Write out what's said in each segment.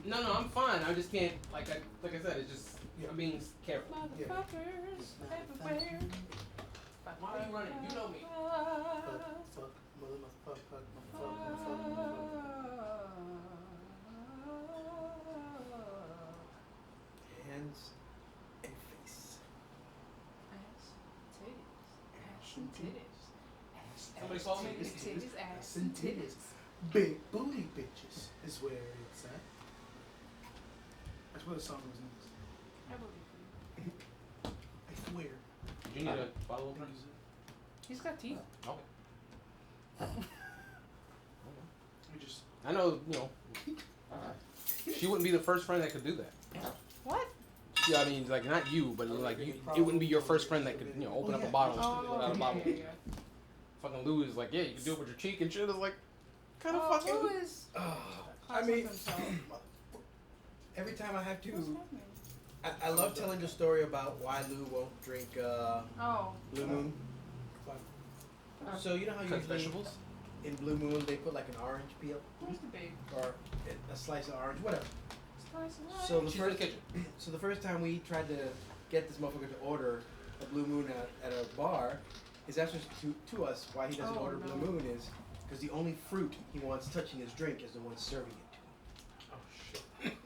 No, I'm fine. I just can't. Like I said, it's just I'm being careful. Motherfuckers everywhere. Why are you running? You know me. Fuck, motherfucker. Hands and face. Ass, titties. Somebody call me? Titties, Ass and titties. Big booty bitches is where it's at. That's what the song was next. I believe you. I swear. Do you need a follow-up? He's got teeth. Okay. We just. I know, she wouldn't be the first friend that could do that. What? Yeah, I mean, like, not you, but like, it wouldn't be your first friend that could, open up a bottle without a bottle. Yeah. Fucking Lou is like, yeah, you can do it with your cheek and shit. It's like, kind of fucking. Who is? I mean, every time I have to, I love telling the story about why Lou won't drink Blue Moon. So you know how usually vegetables in Blue Moon they put like an orange peel Where's the babe? or a slice of orange, whatever. Slice of life. So the She's in the first, kitchen. so the first time we tried to get this motherfucker to order a Blue Moon at a bar, his answer to us why he doesn't order Blue Moon is because the only fruit he wants touching his drink is the one serving it to him.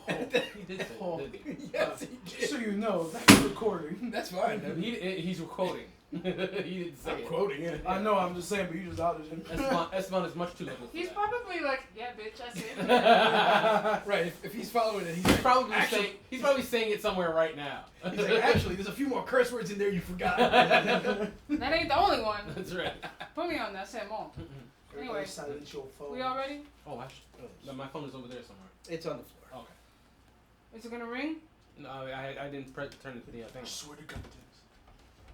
Oh shit. He did say that, didn't he? Yes, he did. So you know, that's recording. That's fine. He's quoting. He didn't say I'm it. quoting it. I know, I'm just saying, but you just outed him. Esteban is much too little for He's that. probably like, yeah, bitch, I see it. Right, if he's following it, He's probably saying it somewhere right now. he's like, actually, there's a few more curse words in there you forgot. That ain't the only one. That's right. Put me on that, say more. Anyway, silence your phone. we all ready? Oh, no, my phone is over there somewhere. It's on the floor. Okay. Is it gonna ring? No, I didn't turn it to the I thing. swear to God,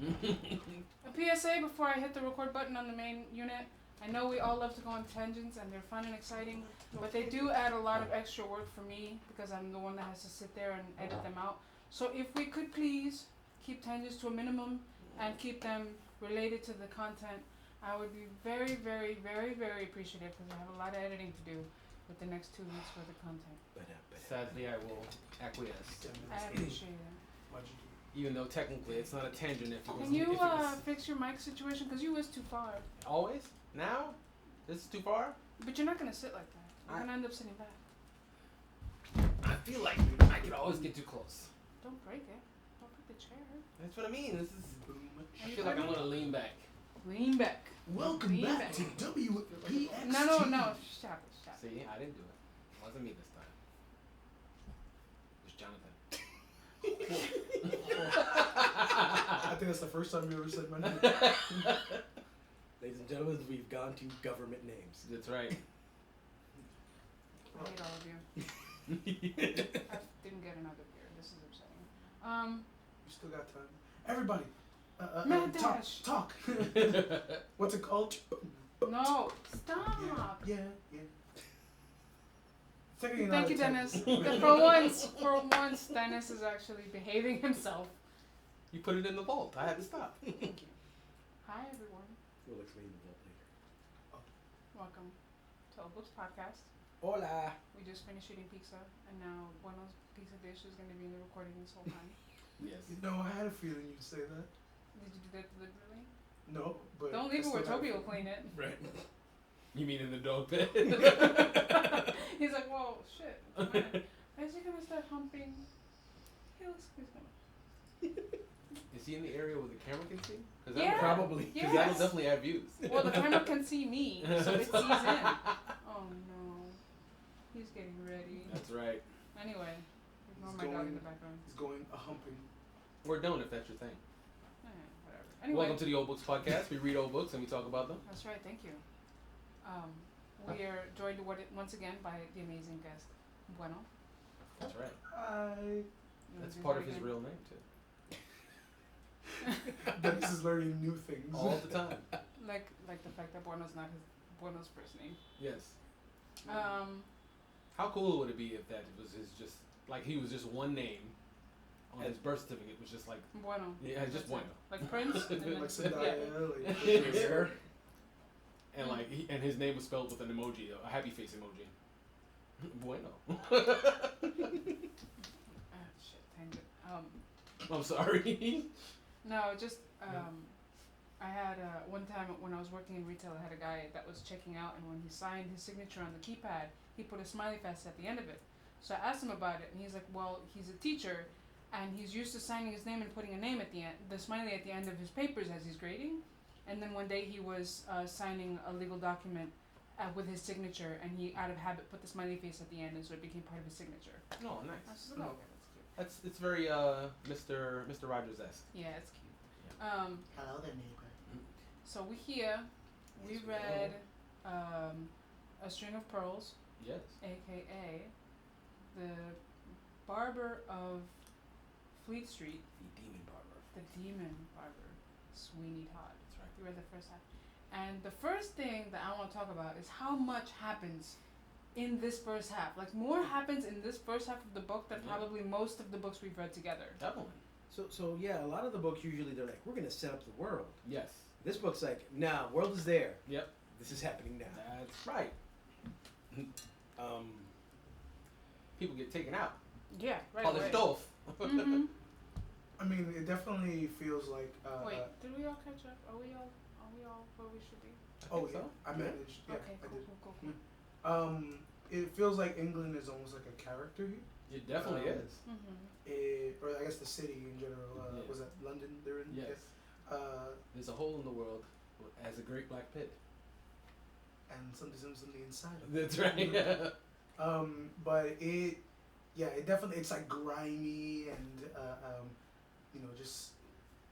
A PSA before I hit the record button on the main unit. I know we all love to go on tangents and they're fun and exciting, but they do add a lot of extra work for me because I'm the one that has to sit there and edit them out. So if we could please keep tangents to a minimum and keep them related to the content, I would be very, very, very, very appreciative because I have a lot of editing to do with the next 2 weeks worth of content. Sadly, I will acquiesce. I appreciate it. Even though technically it's not a tangent if it was. Can you if it was fix your mic situation? Because you was too far. always? Now? This is too far? But you're not going to sit like that. You're going to end up sitting back. I feel like I could always get too close. Don't break it. Don't break the chair. That's what I mean. This is. I Are you feel like I'm ready? gonna lean back. Lean back. Welcome Lean back to WPX. No. Stop it. See, I didn't do it. It wasn't me this time. It was Jonathan. I think that's the first time you ever said my name. Ladies and gentlemen, we've gone to government names. That's right. I hate all of you. I didn't get another beer. This is upsetting. You still got time. Everybody, Mad talk. dash. Talk. What's it called? No. Stop. Yeah. Thank you, Dennis. For once, Dennis is actually behaving himself. You put it in the vault. I had to stop. Thank you. Hi, everyone. We'll explain the vote later. Welcome to Old Books Podcast. Hola. We just finished eating pizza, and now Bueno's pizza dish is going to be in the recording this whole time. Yes. No, I had a feeling you'd say that. Did you do that deliberately? No, but Don't leave it where still Toby had will clean it. Right. You mean in the dog pit? He's like, whoa, shit. Is he going to start humping? He's going Is he in the area where the camera can see? Cause Yeah. Probably. Because Yes. that'll definitely add views. Well, the camera can see me, so it sees in. Oh no. He's getting ready. That's right. Anyway, ignore He's my dog in going- the background. He's going a humping. Or don't if that's your thing. Whatever. Anyway, Welcome to the Old Books Podcast. We read old books and we talk about them. that's right, thank you. We are joined once again by the amazing guest, Bueno. That's right. You That's wanna do part that of his again? real name too. Dennis is learning new things. All the time. Like the fact that Bueno's not Bueno's first name. Yes. Um, How cool would it be if that was his just like he was just one name on his birth certificate was just like Bueno. yeah just That's Bueno it. Like Prince. and then- Like Zendaya, like Sure. and like and his name was spelled with an emoji a happy face emoji. Bueno. Ah, shit, tangent. I'm sorry. No, just I had one time when I was working in retail, I had a guy that was checking out, and when he signed his signature on the keypad, he put a smiley face at the end of it. So I asked him about it, and he's like, "Well, he's a teacher, and he's used to signing his name and putting a name at the end, the smiley at the end of his papers as he's grading." And then one day he was signing a legal document with his signature, and he, out of habit, put the smiley face at the end, and so it became part of his signature. Oh, I was nice. just like, "Oh, okay, that's cute." It's very Mr. Rogers-esque. Yeah, it's cute. Hello there, neighbor. So we here, we Yes, we read A String of Pearls, Yes. aka the Barber of Fleet Street, The Demon Barber. the Demon Barber, Sweeney Todd. That's right. We read the first half. And the first thing that I want to talk about is how much happens in this first half. Like, more happens in this first half of the book than probably most of the books we've read together. Definitely. So yeah, a lot of the books usually they're like, we're gonna set up the world. Yes. This book's like, nah, world is there. Yep. This is happening now. That's right. People get taken out. Yeah, right All away. their stuff. Mm-hmm. I mean, it definitely feels like. Wait, did we all catch up? Are we all where we should be? Oh think yeah, so. I managed. Yeah, Okay, I cool, did. cool, cool. It feels like England is almost like a character here. It definitely is. Mm-hmm. Or I guess the city in general. Yeah. Was that London they're in? Yes. Yeah. There's a hole in the world as a great black pit. And something on the inside of it. That's right. But it definitely, it's like grimy and just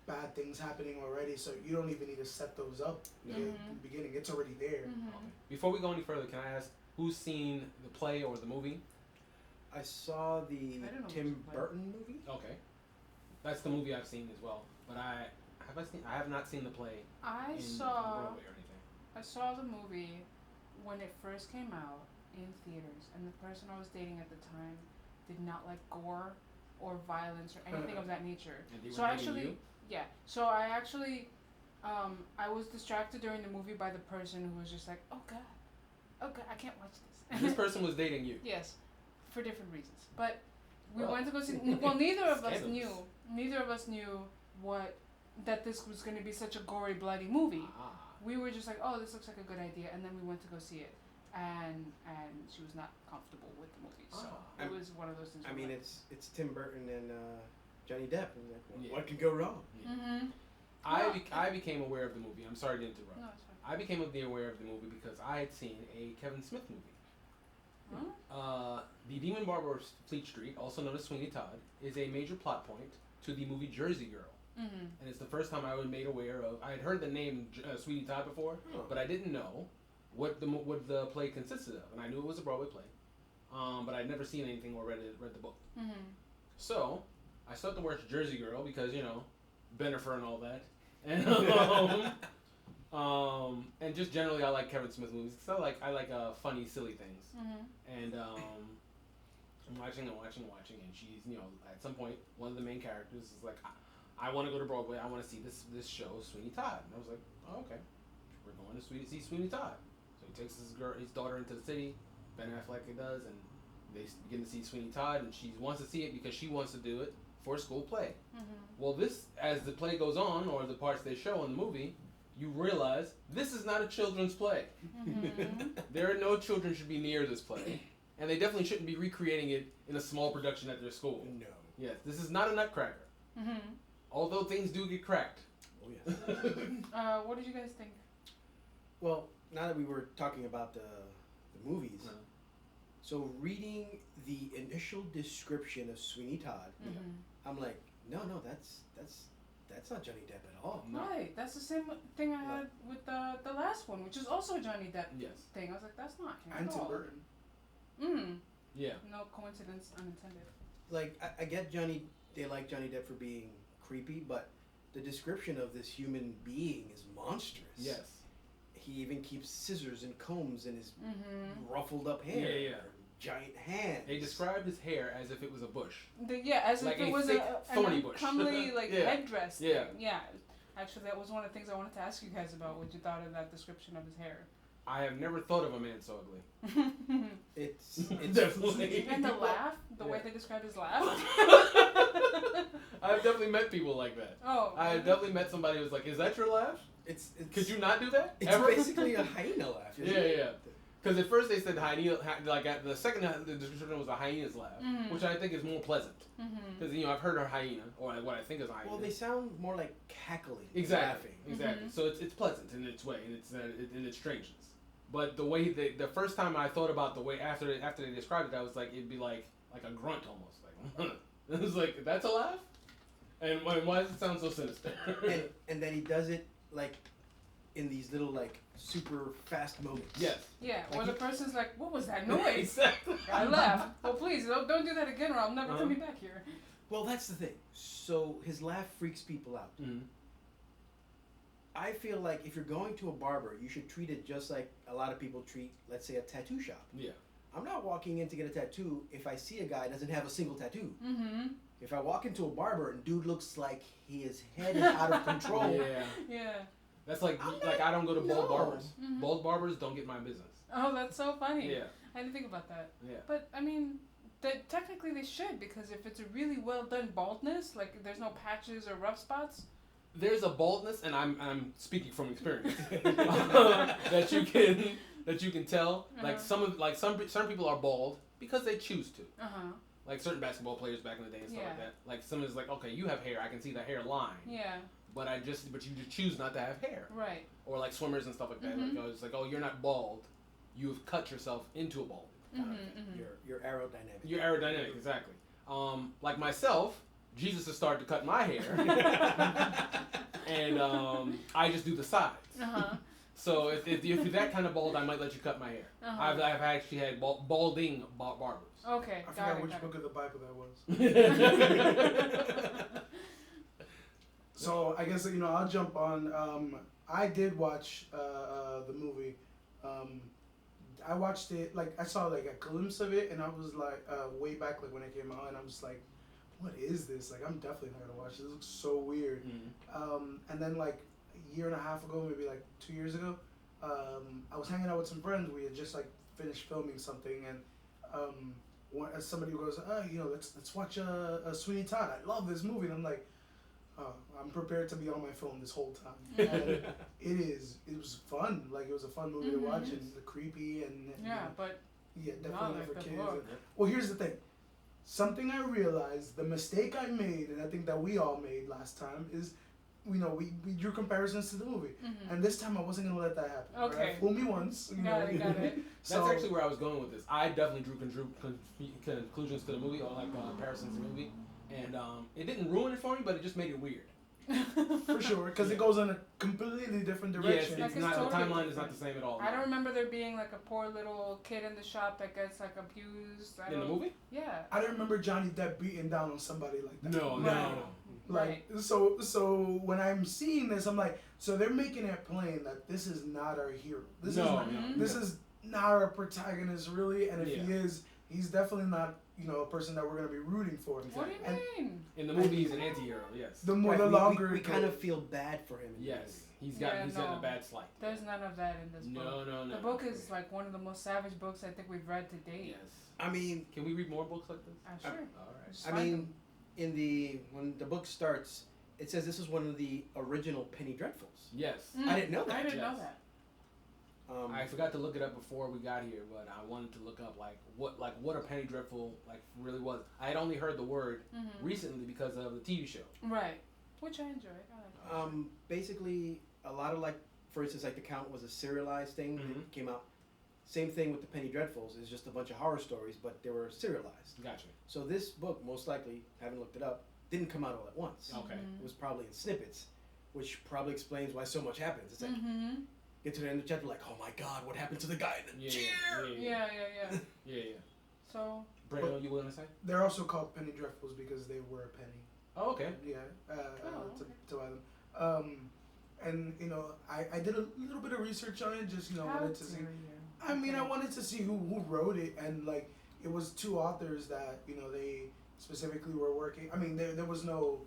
bad things happening already. So you don't even need to set those up Yeah. in the beginning. It's already there. Mm-hmm. Okay. Before we go any further, can I ask who's seen the play or the movie? I saw the I don't know Tim which one. Burton movie. Okay. That's the movie I've seen as well. But I have not seen the play I in saw Broadway or anything. the movie when it first came out in theaters, and the person I was dating at the time did not like gore or violence or anything of that nature. And they were So dating actually, you? yeah. So I actually, I was distracted during the movie by the person who was just like, "Oh God, I can't watch And this." this person was dating you. Yes, for different reasons. But we Well. went to go see. Well, neither of us Scandalous. knew. Neither of us knew that this was going to be such a gory, bloody movie. Ah. We were just like, "Oh, this looks like a good idea," and then we went to go see it, and she was not comfortable with the movie, so Ah. it was one of those things. I where mean, like, it's Tim Burton and Johnny Depp. And like, Yeah. what could go wrong? mm-hmm. I became aware of the movie. I'm sorry to interrupt. No, it's fine. I became aware of the movie because I had seen a Kevin Smith movie. Huh? The Demon Barber of Fleet Street, also known as Sweeney Todd, is a major plot point to the movie Jersey Girl. Mm-hmm. And it's the first time I was made aware of. I had heard the name Sweeney Todd before, Oh. but I didn't know what the play consisted of. And I knew it was a Broadway play, but I'd never seen anything or read the book. Mm-hmm. So I started to watch Jersey Girl because Bennifer and all that, and just generally I like Kevin Smith movies. So I like funny, silly things. Mm-hmm. And I'm watching, and she's at some point one of the main characters is like, I want to go to Broadway. I want to see this show, Sweeney Todd. And I was like, oh, okay, we're going to see Sweeney Todd. So he takes his daughter into the city. Ben Affleck does, and they begin to see Sweeney Todd, and she wants to see it because she wants to do it for a school play. Mm-hmm. Well, as the play goes on, or the parts they show in the movie, you realize this is not a children's play. Mm-hmm. There are no children should be near this play, and they definitely shouldn't be recreating it in a small production at their school. No. Yes, this is not a Nutcracker. Mm-hmm. Although things do get cracked. Oh yes. What did you guys think? Well, now that we were talking about the movies, so reading the initial description of Sweeney Todd, Mm-hmm. I'm like, no, that's not Johnny Depp at all. No. Right, that's the same thing I had with the last one, which is also a Johnny Depp Yes. thing. I was like, that's not him And at Tim all. Burton. Mm. Yeah. No coincidence unintended. Like I get they like Johnny Depp for being creepy, but the description of this human being is monstrous. Yes. He even keeps scissors and combs in his Mm-hmm. ruffled up hair. Yeah, yeah. Giant hands. They described his hair as if it was a bush. As Like if it a was thick, an thorny bush. comely Yeah. headdress thing. Yeah. Yeah. Actually, that was one of the things I wanted to ask you guys about. What you thought of that description of his hair? I have never thought of a man so ugly. It's Definitely. And the laugh, the way Yeah. they described his laugh. I've definitely met people like that. Oh. I've definitely met somebody who's like, "Is that your laugh? It's Could you not do that?" It's ever? basically a hyena laugh. Isn't Yeah, it? yeah. Because at first they said hyena, like at the second the description was a hyena's laugh, Mhm. which I think is more pleasant. Mhm. Because I've heard a hyena, or what I think is a hyena. Well, they sound more like cackling. Exactly, Laughing. exactly. Mhm. So it's pleasant in its way, and it's in its strangeness. But the way the first time I thought about the way after they described it, I was like, it'd be like a grunt almost, like it was like, that's a laugh, and why does it sound so sinister? And then he does it like in these little like super fast moments. Yes. Yeah, Like or the he- person's like, what was that noise? Exactly. I laughed. Well, please, don't do that again or I'm never Uh-huh. coming back here. Well, that's the thing. So his laugh freaks people out. Mm-hmm. I feel like if you're going to a barber, you should treat it just like a lot of people treat, let's say, a tattoo shop. Yeah. I'm not walking in to get a tattoo if I see a guy doesn't have a single tattoo. Mm-hmm. If I walk into a barber and dude looks like his head is out of control, Yeah. Yeah. That's like I'm like not- I don't go to bald no. barbers. Mhm. Bald barbers don't get my business. Oh, that's so funny. Yeah. I didn't think about that. Yeah. But, I mean, technically they should, because if it's a really well done baldness, like there's no patches or rough spots. There's a baldness, and I'm speaking from experience that you can tell. Like some people are bald because they choose to. Uh-huh. Like certain basketball players back in the day and stuff like Yeah. that. Like someone's like, okay, you have hair, I can see the hairline, Yeah, but you just choose not to have hair. right. Or like swimmers and stuff like that. Mhm. Like it's like, oh, you're not bald, you've cut yourself into a bald. Kind of thing. Mm-hmm. you're aerodynamic. You're aerodynamic, exactly. Like myself, Jesus has started to cut my hair, and I just do the sides. Uh-huh. So if you're that kind of bald, I might let you cut my hair. Uh-huh. I've actually had balding barbers. Okay, I got forgot it, which got book of the Bible that was. it. So I guess I'll jump on. I did watch the movie. I watched it I saw a glimpse of it, and I was like way back when it came out, and I'm just like, what is this? I'm definitely not gonna watch this. It looks so weird. Mm. And then a year and a half ago, maybe 2 years ago, I was hanging out with some friends. We had just finished filming something, and somebody goes, let's watch Sweeney Todd. I love this movie, and I'm like, I'm prepared to be on my phone this whole time. And it was fun. It was a fun movie to watch, and creepy and Yeah, but yeah, not definitely like for good kids. look. Well, here's the thing. Something I realized, the mistake I made, and I think that we all made last time, is, we drew comparisons to the movie, Mhm. and this time I wasn't gonna let that happen. Okay. Right? Fool me once. Got it, got it. So, That's actually where I was going with this. I definitely drew conclusions to the movie, or comparisons to the movie, and it didn't ruin it for me, but it just made it weird. for sure, because it goes in a completely different Yeah, direction. it's Like, not, it's the totally timeline is not different. the same at all. I don't remember there being a poor little kid in the shop that gets abused. In the movie? Yeah. I don't remember Johnny Depp beating down on somebody like that. No, Right. no. Like so when I'm seeing this, I'm like, so they're making it plain that this is not our hero. This No, is not, no, this is not our protagonist really, and if Yeah. he is, he's definitely not a person that we're gonna be rooting for. What do you And mean? In the movie, he's an anti-hero, yes. The more Right, the we- longer we it kind of goes. feel bad for him. In the Yes. movie. He's Yeah, gotten no. a bad slight. There's none of that in this book. No. The book is one of the most savage books I think we've read to date. Yes. I mean, Can we read more books like this? Sure. All right. Just I find mean, when the book starts, it says this is one of the original Penny Dreadfuls. Yes. them. I didn't know that. I didn't know Yes. that. I forgot to look it up before we got here, but I wanted to look up what a Penny Dreadful really was. I had only heard the word Mhm. recently because of the TV show. Right. Which I enjoy. I like it. Basically, a lot of for instance, The Count was a serialized thing Mhm. that came out. Same thing with the Penny Dreadfuls. It's just a bunch of horror stories, but they were serialized. Gotcha. So this book, most likely, haven't looked it up, didn't come out all at once. Okay. It was probably in snippets, which probably explains why so much happens. It's like, Mm-hmm. get to the end of the chapter, oh my god, what happened to the guy in the Yeah, chair? Yeah. Yeah. So, Brandon, you were gonna say? They're also called penny dreadfuls because they were a penny. Oh, okay. Yeah. okay. To buy them. And I did a little bit of research on it, just how wanted to see. dare you. I mean, I Okay. wanted to see who wrote it, and it was two authors that they specifically were working. I mean, there was no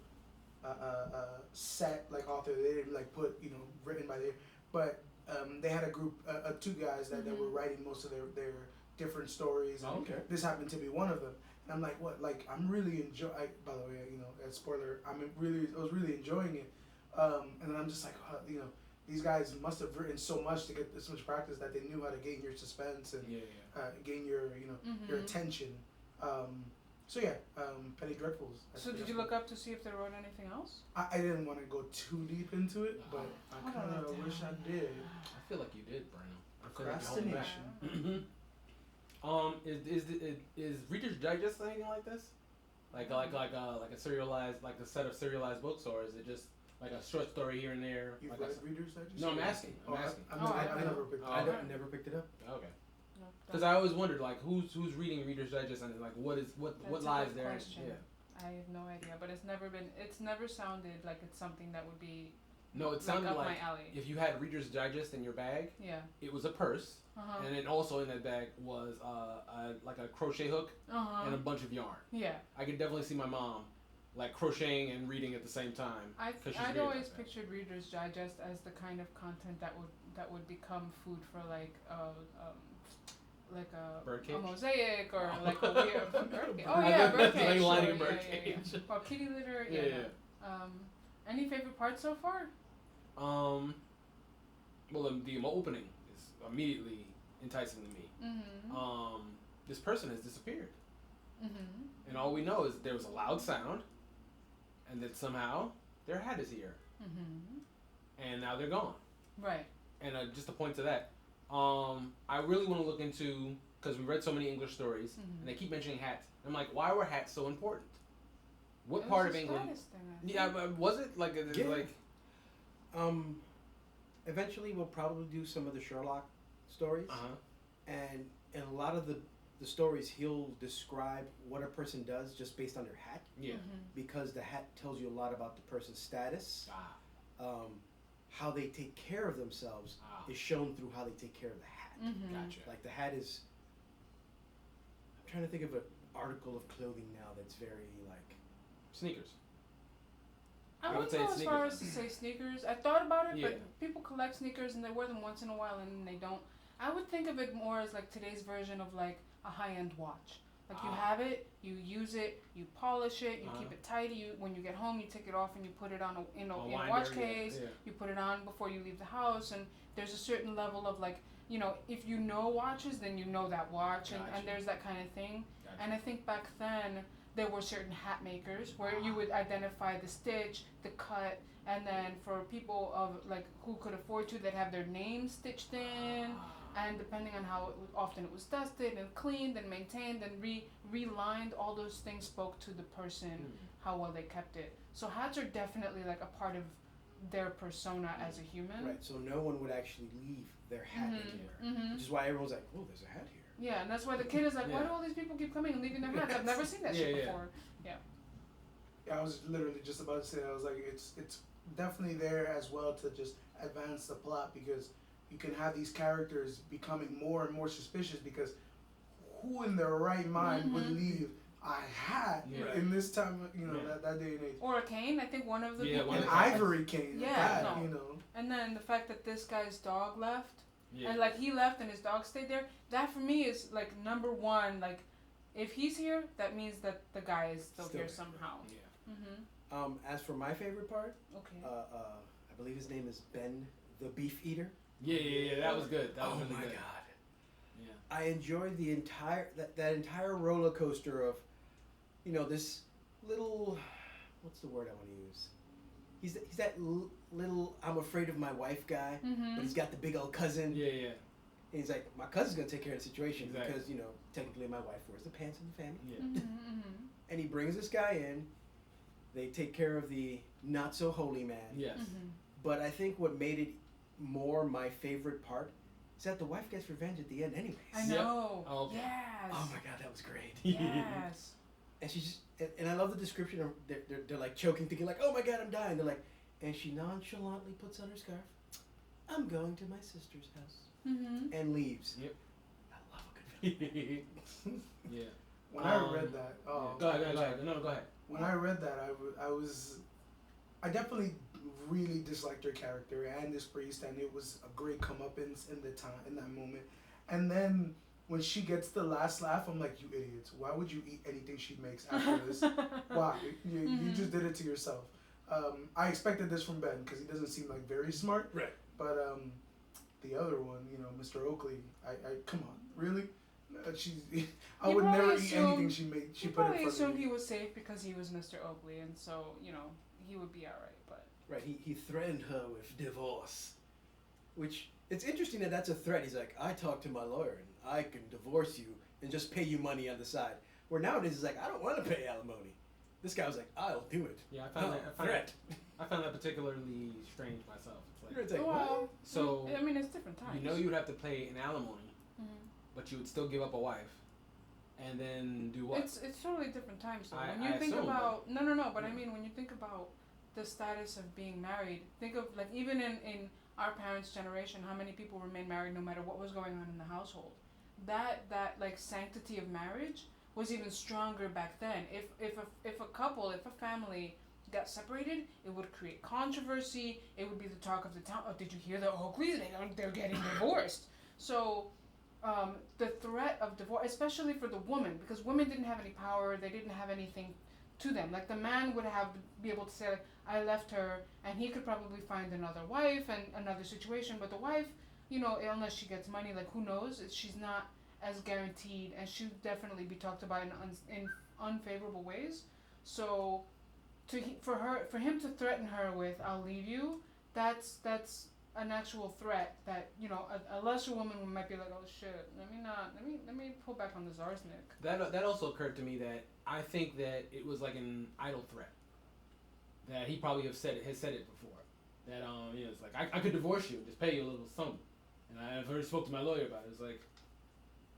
set author. They didn't put written by their, but they had a group, two guys that were Mhm. writing most of their different stories. And Okay. this happened to be one of them. And I'm like, what? Like, I'm really by the way, as spoiler, I was really enjoying it. And then I'm just like, these guys must have written so much to get this much practice that they knew how to gain your suspense and gain your, your attention. Penny Dreadfuls. So did you look up to see if they wrote anything else? I didn't want to go too deep into it, but I kind of wish I did. I feel like you did, Bueno. I feel like you're holding Procrastination. back. Is Reader's Digest anything like this? Like a serialized, like a set of serialized books, or is it just like a short story here and there? You've like read Reader's Digest? No, I'm asking. I've never picked it I up. never picked it up. Okay. No, Because I always wondered, like, who's reading Reader's Digest and like what That's a lies good there? question. I have no idea, but it's never sounded like it's something that would be No, it sounded up like my alley. if you had Reader's Digest in your bag, Yeah. it was a purse, Uh-huh. and then also in that bag was like a crochet hook Uh-huh. and a bunch of yarn. Yeah. I could definitely see my mom like crocheting and reading at the same time. I'd always pictured Reader's Digest as the kind of content that would become food for like a Birdcage? a mosaic or like a weird birdcage. Oh I yeah, bet birdcage. like lining a sure, birdcage. Or kitty litter. Yeah, Yeah. yeah. Any favorite parts so far? Well, the opening is immediately enticing to me. Mm-hmm. This person has disappeared, Mm-hmm. and all we know is there was a loud sound, and that somehow their hat is here, Mm-hmm. and now they're gone. Right. And just to point to that, I really want to look into, because we read so many English stories, Mm-hmm. and they keep mentioning hats. I'm like, why were hats so important? What It part was of a England? status thing, I think. Yeah, but was it like Yeah. like? Eventually we'll probably do some of the Sherlock stories, and in a lot of the stories he'll describe what a person does just based on their hat, Yeah. Mm-hmm. because the hat tells you a lot about the person's status. Ah. How they take care of themselves Ah. is shown through how they take care of the hat. Mm-hmm. Gotcha. Like the hat is. I'm trying to think of an article of clothing now that's very like. Sneakers. I I would wouldn't say go as far sneakers. as to say sneakers. I thought about it, Yeah. but people collect sneakers and they wear them once in a while and then they don't. I would think of it more as like today's version of like a high-end watch. Like you have it, you use it, you polish it, you keep it tidy. You when you get home, you take it off and you put it on in a watch case. Yeah. You put it on before you leave the house, and there's a certain level of like, if you know watches, then you know that watch, and Gotcha. there's that kind of thing. Gotcha. And I think back then there were certain hat makers where you would identify the stitch, the cut, and then for people of like who could afford to, they'd have their name stitched in, and depending on how often it was dusted and cleaned and maintained and relined, all those things spoke to the person how well they kept it. So hats are definitely like a part of their persona as a human. Right, so no one would actually leave their hat Mhm. anywhere, Mhm. which is why everyone's like, "Oh, there's a hat here." Yeah, and that's why the kid is like, why Yeah. do all these people keep coming and leaving their hats? I've never seen that shit Yeah. before. Yeah, I was literally just about to say that. I was like, it's definitely there as well to just advance the plot, because you can have these characters becoming more and more suspicious, because who in their right mind would leave a hat in this time, that day and age? Or a cane. I think one of the people. one An of the ivory cane. Yeah, that, no. And then the fact that this guy's dog left, Yeah. and like he left and his dog stayed there, that for me is like number one. Like, if he's here, that means that the guy is still here there. somehow. Yeah. Mhm. As for my favorite part, Okay. I believe his name is Ben the Beef Eater. Yeah. That was good. That was Oh really my good. god! Yeah. I enjoyed the entire that entire roller coaster of, this little, what's the word I want to use? He's that little I'm afraid of my wife guy, Mhm. but he's got the big old cousin. Yeah. And he's like, my cousin's gonna take care of the situation Exactly. because technically my wife wears the pants in the family. Yeah. Mhm. And he brings this guy in. They take care of the not so holy man. Yes. Mhm. But I think what made it more my favorite part is that the wife gets revenge at the end anyways. I know. Oh, okay. Yes. Oh my god, that was great. Yes. And she just, and I love the description of, they're like choking, thinking like, oh my god, I'm dying. They're like, and she nonchalantly puts on her scarf. I'm going to my sister's house. Mhm. And leaves. Yep. I love a good film. Yeah. When I read that, Go ahead. No, go ahead. when I read that, I definitely really disliked her character and this priest, and it was a great comeuppance in that moment. And then when she gets the last laugh, I'm like, you idiots. Why would you eat anything she makes after this? Why? You just did it to yourself. I expected this from Ben because he doesn't seem like very smart. Right. But the other one, you know, Mr. Oakley, I come on, really? I would never eat anything she made. She put in probably front of assumed me. he was safe because he was Mr. Oakley, and so you know he would be all right. But Right. He threatened her with divorce, which it's interesting that that's a threat. He's like, I talked to my lawyer and I can divorce you and just pay you money on the side. Where nowadays it's like, I don't want to pay alimony. This guy was like, I'll do it. Yeah, I found I found that particularly strange myself. It's like, well, so I mean, it's different times. you know you would have to pay an alimony, but you would still give up a wife, and then do what? It's totally different times. Though. I When you think assume, about no, but I mean when you think about the status of being married, think of like even in our parents' generation, how many people remained married no matter what was going on in the household. That like sanctity of marriage was even stronger back then. If a family got separated, it would create controversy. It would be the talk of the town. Oh, did you hear the Oakleys? They're getting divorced. So the threat of divorce, especially for the woman, because women didn't have any power. They didn't have anything to them. Like the man would be able to say, like, I left her, and he could probably find another wife and another situation. But the wife, you know, unless she gets money, like who knows? She's not as guaranteed, and she'd definitely be talked about in unfavorable ways. So for him to threaten her with "I'll leave you," that's an actual threat that, you know, a lesser woman might be like, oh shit, let me pull back on the Zarsnik. That also occurred to me that I think that it was like an idle threat. That he probably has said it before. That you know, it's like I could divorce you and just pay you a little something. And I've already spoke to my lawyer about it. It's like,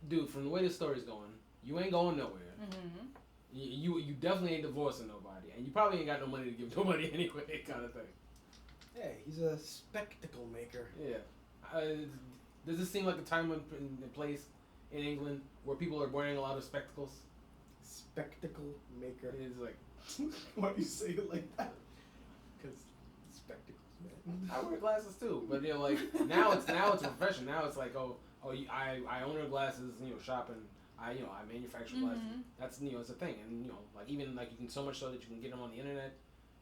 dude, from the way the story's going, you ain't going nowhere. Mm-hmm. You definitely ain't divorcing nobody, and you probably ain't got no money to give nobody anyway, kind of thing. Hey, he's a spectacle maker. Yeah. Does this seem like a time and place in England where people are wearing a lot of spectacles? Spectacle maker. It is like, Why do you say it like that? Because spectacles, man. I wear glasses too, but you know, like now it's a profession. Now it's like, I own her glasses, you know, shopping. I manufacture glasses. That's, you know, it's a thing, and you know, like even like you can, so much so that you can get them on the internet,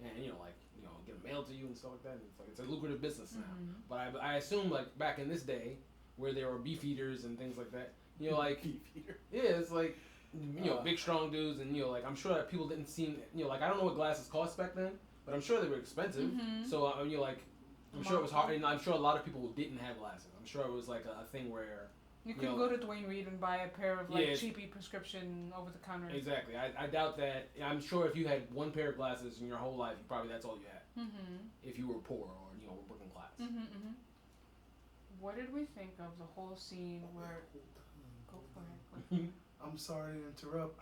and you know, like, you know, get them mailed to you and stuff like that. And it's a lucrative business now. But I assume like back in this day, where there were beef eaters and things like that, you know, like Beef eater. yeah, it's like, you know, big strong dudes, and you know, like I'm sure that people didn't seem, you know, like I don't know what glasses cost back then, but I'm sure they were expensive. So you know, like I'm sure it was hard, and I'm sure a lot of people didn't have glasses. I'm sure it was like a thing where you could go to Dwayne Reed and buy a pair of like cheapy prescription over the counter. Exactly. I doubt that. I'm sure if you had one pair of glasses in your whole life, probably that's all you had. If you were poor or, you know, working class. What did we think of the whole scene where? Go for it. I'm sorry to interrupt.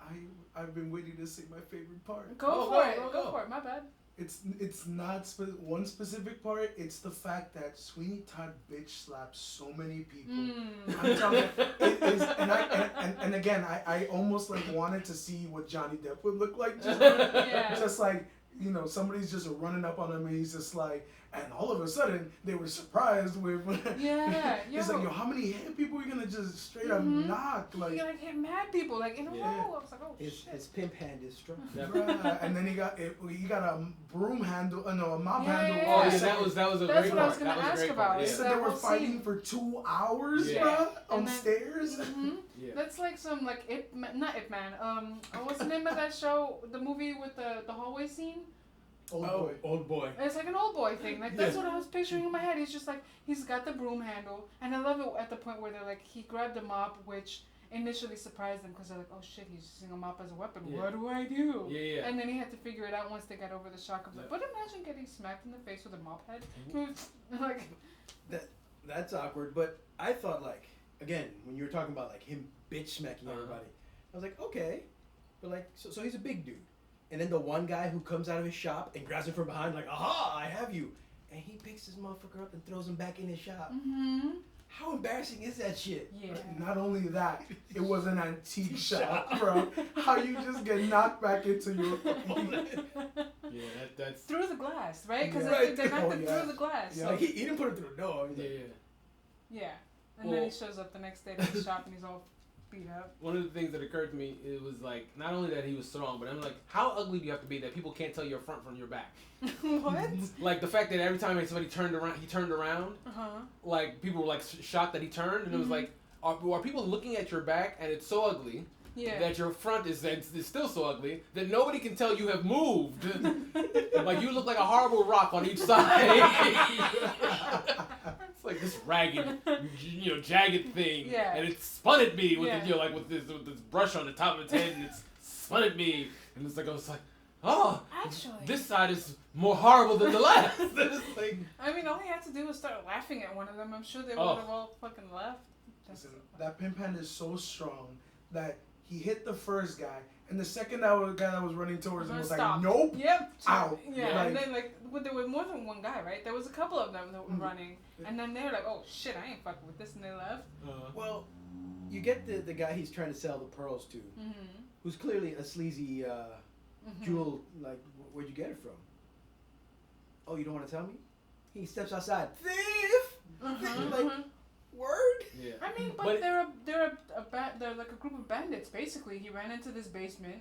I've been waiting to say my favorite part. Go for it. My bad. It's not one specific part. It's the fact that Sweeney Todd bitch slaps so many people. I'm telling you, it is, and again, I almost like wanted to see what Johnny Depp would look like. Just like, you know, somebody's just running up on him and he's just like, and all of a sudden they were surprised with. It's like, yo, how many hit people are you gonna just straight up knock? Like, you're gonna hit mad people like in a row. I was like, oh shit. His pimp hand is strong. And then he got a broom handle, a mop handle. Oh yeah, that was a That's great what I part. was gonna ask about. Part. They Yeah. said they were fighting for 2 hours, bro, on stairs. Yeah. That's like some like not Ip Man. What's the name of that show? The movie with the hallway scene. Old boy. It's like an old boy thing. Like that's what I was picturing in my head. He's just like, he's got the broom handle, and I love it at the point where they're like, he grabbed a mop, which initially surprised them because they're like, oh shit, he's using a mop as a weapon. Yeah. What do I do? Yeah. And then he had to figure it out once they got over the shock of it. But imagine getting smacked in the face with a mop head. Like that's awkward. But I thought, like, again, when you were talking about like him bitch smacking everybody, I was like, okay, but like, so he's a big dude. And then the one guy who comes out of his shop and grabs him from behind, like, aha, I have you. And he picks this motherfucker up and throws him back in his shop. How embarrassing is that shit? Yeah. Not only that, it was an antique shop, bro. How you just get knocked back into your... Yeah, that's... Through the glass, right? Because they knocked it through the glass. Yeah. So. Like, he didn't put it through a door. Yeah. And then he shows up the next day to the shop and he's all beat up. One of the things that occurred to me, it was like, not only that he was strong, but I'm like, how ugly do you have to be that people can't tell your front from your back? What? Like the fact that every time somebody turned around, like people were like shocked that he turned, and it was like, are people looking at your back and it's so ugly that your front is still so ugly that nobody can tell you have moved? Like you look like a horrible rock on each side. It's like this ragged, jagged thing, and it spun at me with like with this brush on the top of its head, and it's spun at me, and it's like I was like, oh, actually, this side is more horrible than the last. It's like, I mean, all he had to do was start laughing at one of them. I'm sure they would have all fucking laughed. Listen, that pimp hand is so strong that he hit the first guy, and the second guy that was running towards him was like, nope, out. Yeah, and then there was more than one guy, right? There was a couple of them that were running, and then they were like, oh shit, I ain't fucking with this, and they left. Well, you get the guy he's trying to sell the pearls to, who's clearly a sleazy jewel. Like, where'd you get it from? Oh, you don't want to tell me? He steps outside, thief. Like, word? Yeah. I mean, but they're like a group of bandits. Basically, he ran into this basement,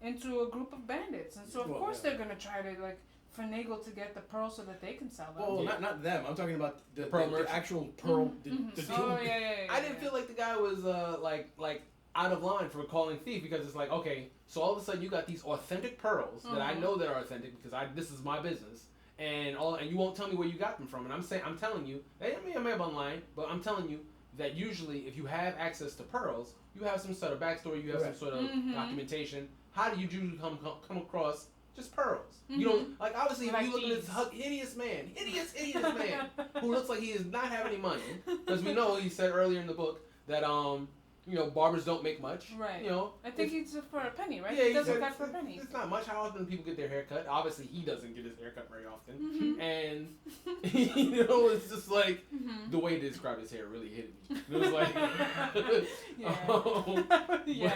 into a group of bandits, and so of course they're gonna try to like finagle to get the pearls so that they can sell them. Well, not them. I'm talking about the actual pearl. The Oh yeah. I didn't feel like the guy was like out of line for calling thief, because it's like, okay, so all of a sudden you got these authentic pearls that I know that are authentic because this is my business. And you won't tell me where you got them from. And I'm telling you, I may have online, but I'm telling you that usually if you have access to pearls, you have some sort of backstory, you have some sort of documentation. How do you usually come across just pearls? You don't, like, obviously if you look at this hideous man, who looks like he does not have any money, because we know he said earlier in the book that barbers don't make much. Right. I think it's for a penny, right? Yeah, he does that for a penny. It's not much. How often people get their hair cut? Obviously, he doesn't get his hair cut very often. And, it's just like, the way they described his hair really hit me. It was like,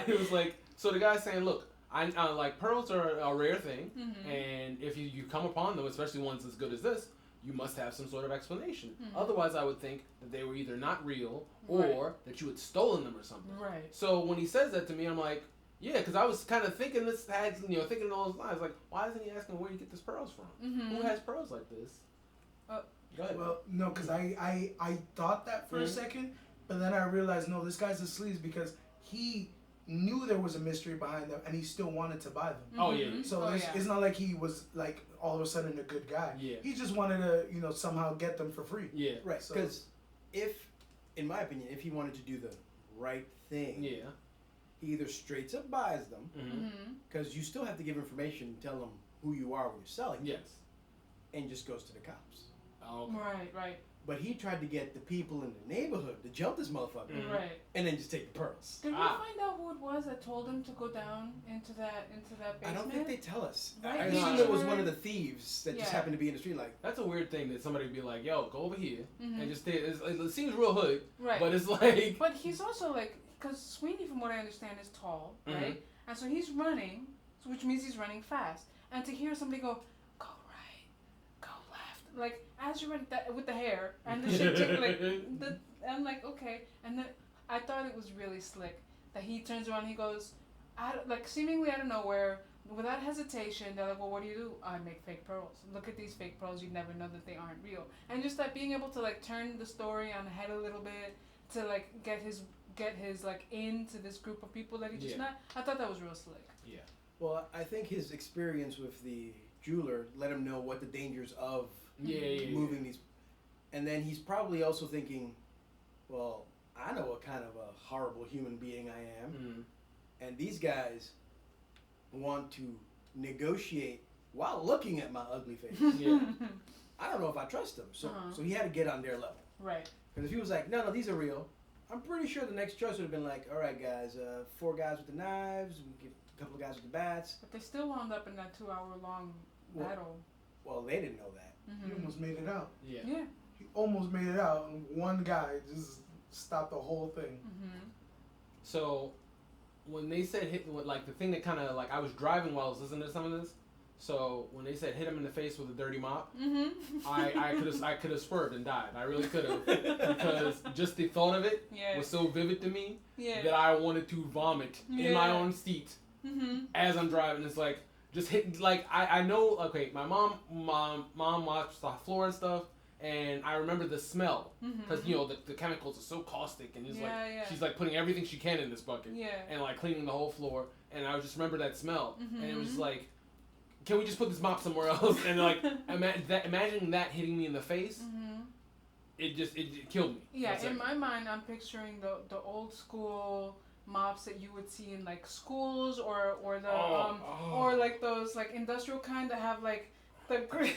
it was like, so the guy's saying, look, I like, pearls are a rare thing, and if you come upon them, especially ones as good as this, you must have some sort of explanation. Otherwise, I would think that they were either not real or that you had stolen them or something. Right. So when he says that to me, I'm like, yeah, because I was kind of thinking thinking along those lines, like, why isn't he asking where you get these pearls from? Who has pearls like this? Go ahead. Well, no, because I thought that for a second, but then I realized, no, this guy's a sleaze because he knew there was a mystery behind them and he still wanted to buy them. Oh yeah. So it's not like he was like all of a sudden a good guy. Yeah. He just wanted to somehow get them for free. Yeah. Right. Because in my opinion, if he wanted to do the right thing, he either straight up buys them, because you still have to give information and tell them who you are when you're selling. Yes. And just goes to the cops. Oh, okay. Right. But he tried to get the people in the neighborhood to jump this motherfucker, Right. and then just take the pearls. Did we find out who it was that told him to go down into that basement? I don't think they tell us. Right. I assume it was one of the thieves that just happened to be in the street. Like, that's a weird thing that somebody would be like, yo, go over here and just stay. It seems real hood, right? But it's like. But he's also like, because Sweeney, from what I understand, is tall, right? And so he's running, which means he's running fast. And to hear somebody go right, go left, like as you're running with the hair and the shit, I'm like, okay. And then I thought it was really slick that he turns around and he goes, seemingly out of nowhere, without hesitation, they're like, well, what do you do? I make fake pearls. Look at these fake pearls. You'd never know that they aren't real. And just that being able to like turn the story on the head a little bit to like get his like into this group of people that he just met. I thought that was real slick. Yeah. Well, I think his experience with the jeweler let him know what the dangers of moving these, and then he's probably also thinking, well, I know what kind of a horrible human being I am, and these guys want to negotiate while looking at my ugly face. I don't know if I trust them, so he had to get on their level. Right. Because if he was like, no, these are real, I'm pretty sure the next choice would have been like, all right, guys, 4 guys with the knives, we get a couple of guys with the bats. But they still wound up in that 2-hour-long battle. Well, they didn't know that. He almost made it out. Yeah. He almost made it out, and one guy just stopped the whole thing. So, when they said like the thing that kind of like I was driving while I was listening to some of this, So when they said hit him in the face with a dirty mop, Mhm. I could have swerved and died. I really could have, because just the thought of it Yeah. was so vivid to me Yeah. that I wanted to vomit in my Yeah. own seat Mhm. as I'm driving. It's like just hit like I know. Okay, my mom mops the floor and stuff, and I remember the smell because the chemicals are so caustic, and it's she's like putting everything she can in this bucket and like cleaning the whole floor, and I just remember that smell, and it was like, can we just put this mop somewhere else? And like imagine that hitting me in the face. It killed me. Yeah, in my mind, I'm picturing the old school mops that you would see in like schools or or like those like industrial kind that have like the gray,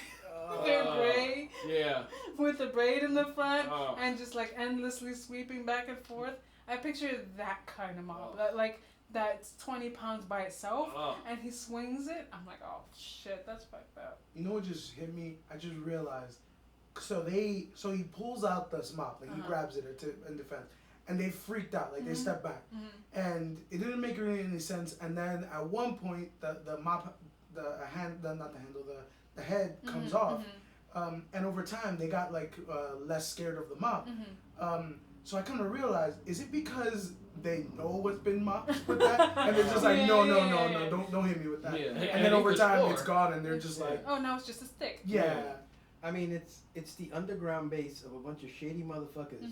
they're gray. Yeah. With the braid in the front and just like endlessly sweeping back and forth. I picture that kind of mop. Like that's 20 pounds by itself, and he swings it. I'm like, oh shit, that's fucked up. You know what just hit me? I just realized. So he pulls out this mop, like he grabs it in defense, and they freaked out, like they stepped back, and it didn't make really any sense. And then at one point, the mop, the head comes off, and over time they got like less scared of the mop. So I come to realize, is it because they know what's been mopped with that, and they're just like, no, don't hit me with that. Yeah. And then over time it's gone, and they're just like, oh, now it's just a stick. yeah. I mean, it's the underground base of a bunch of shady motherfuckers.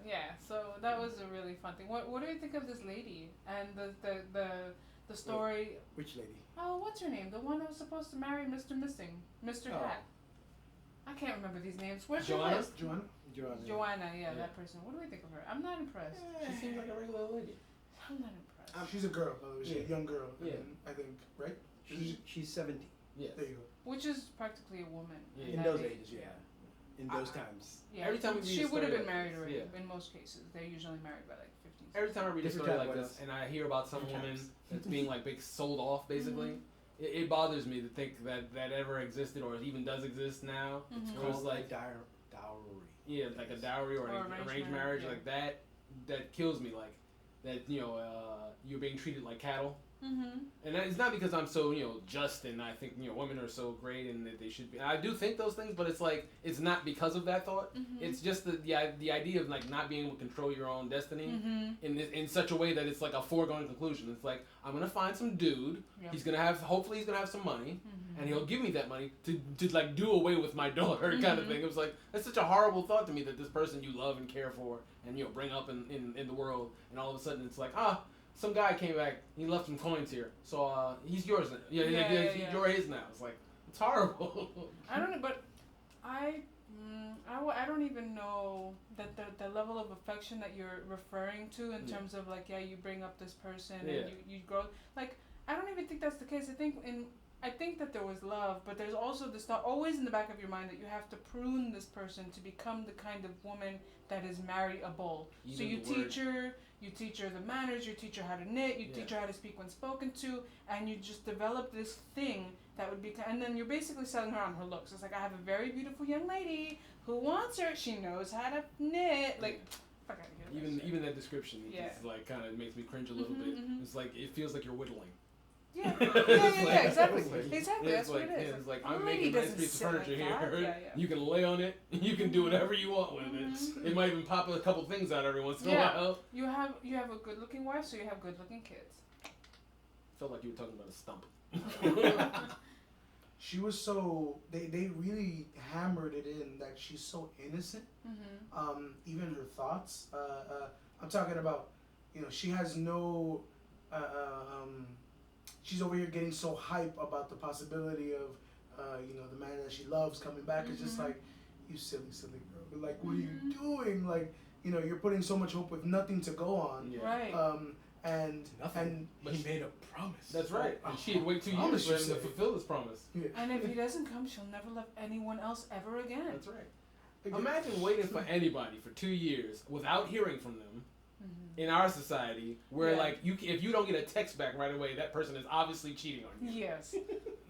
Yeah. So that was a really fun thing. What do you think of this lady and the story? Which lady? Oh, what's her name? The one that was supposed to marry Mr. Missing, Mr. Hat. I can't remember these names. Where's your list? Joanna, yeah, that person. What do we think of her? I'm not impressed. She seems like a regular lady. I'm not impressed. She's a girl, by the way. She's a young girl. Yeah. I think, right? She's 17. Yeah. There you go. Which is practically a woman. Yeah. In those ages, yeah. In those times. Yeah. Every time we read she a would have story been like married this, already. yeah. In most cases, they're usually married by like 15. Every time I read a Different story time, like what this, else? and I hear about some Different woman times. that's being like big sold off, basically, it bothers me to think that ever existed or even does exist now. It's Where it's called like dowry. yeah, like a dowry or an arranged marriage, yeah. like that kills me. Like that, you're being treated like cattle. And that, it's not because I'm so just and I think women are so great and that they should be. I do think those things, but it's like it's not because of that thought. It's just the idea of like not being able to control your own destiny in such a way that it's like a foregone conclusion. It's like I'm gonna find some dude. Yep. Hopefully he's gonna have some money, and he'll give me that money to like do away with my daughter kind of thing. It was like that's such a horrible thought to me that this person you love and care for and bring up in the world, and all of a sudden it's like some guy came back. He left some coins here, so he's yours now. You're his now. It's like it's horrible. I don't know, but I don't even know that the level of affection that you're referring to in terms of like you bring up this person and you grow like I don't even think that's the case. I think that there was love, but there's also this thought always in the back of your mind that you have to prune this person to become the kind of woman that is marryable. So you teach her the manners, you teach her how to knit, you teach her how to speak when spoken to, and you just develop this thing that would be, and then you're basically selling her on her looks. It's like, I have a very beautiful young lady who wants her, she knows how to knit, like, fuck out of here. Even that description is like kind of makes me cringe a little bit. It's like, it feels like you're whittling. Yeah, exactly. Exactly, that's what it is. It's like, I'm making a nice piece of furniture here. You can lay on it. You can do whatever you want with it. It might even pop a couple things out every once in a while. You have a good-looking wife, so you have good-looking kids. Felt like you were talking about a stump. She was so they really hammered it in that she's so innocent. Even her thoughts. I'm talking about, she has no. She's over here getting so hype about the possibility of, the man that she loves coming back. It's just like, you silly girl. Like, what are you doing? Like, you're putting so much hope with nothing to go on. Yeah. Right. But he made a promise. That's right. And she had waited 2 years for him to fulfill this promise. Yeah. And if he doesn't come, she'll never love anyone else ever again. That's right. Imagine waiting for anybody for 2 years without hearing from them. In our society, where like if you don't get a text back right away, that person is obviously cheating on you. Yes.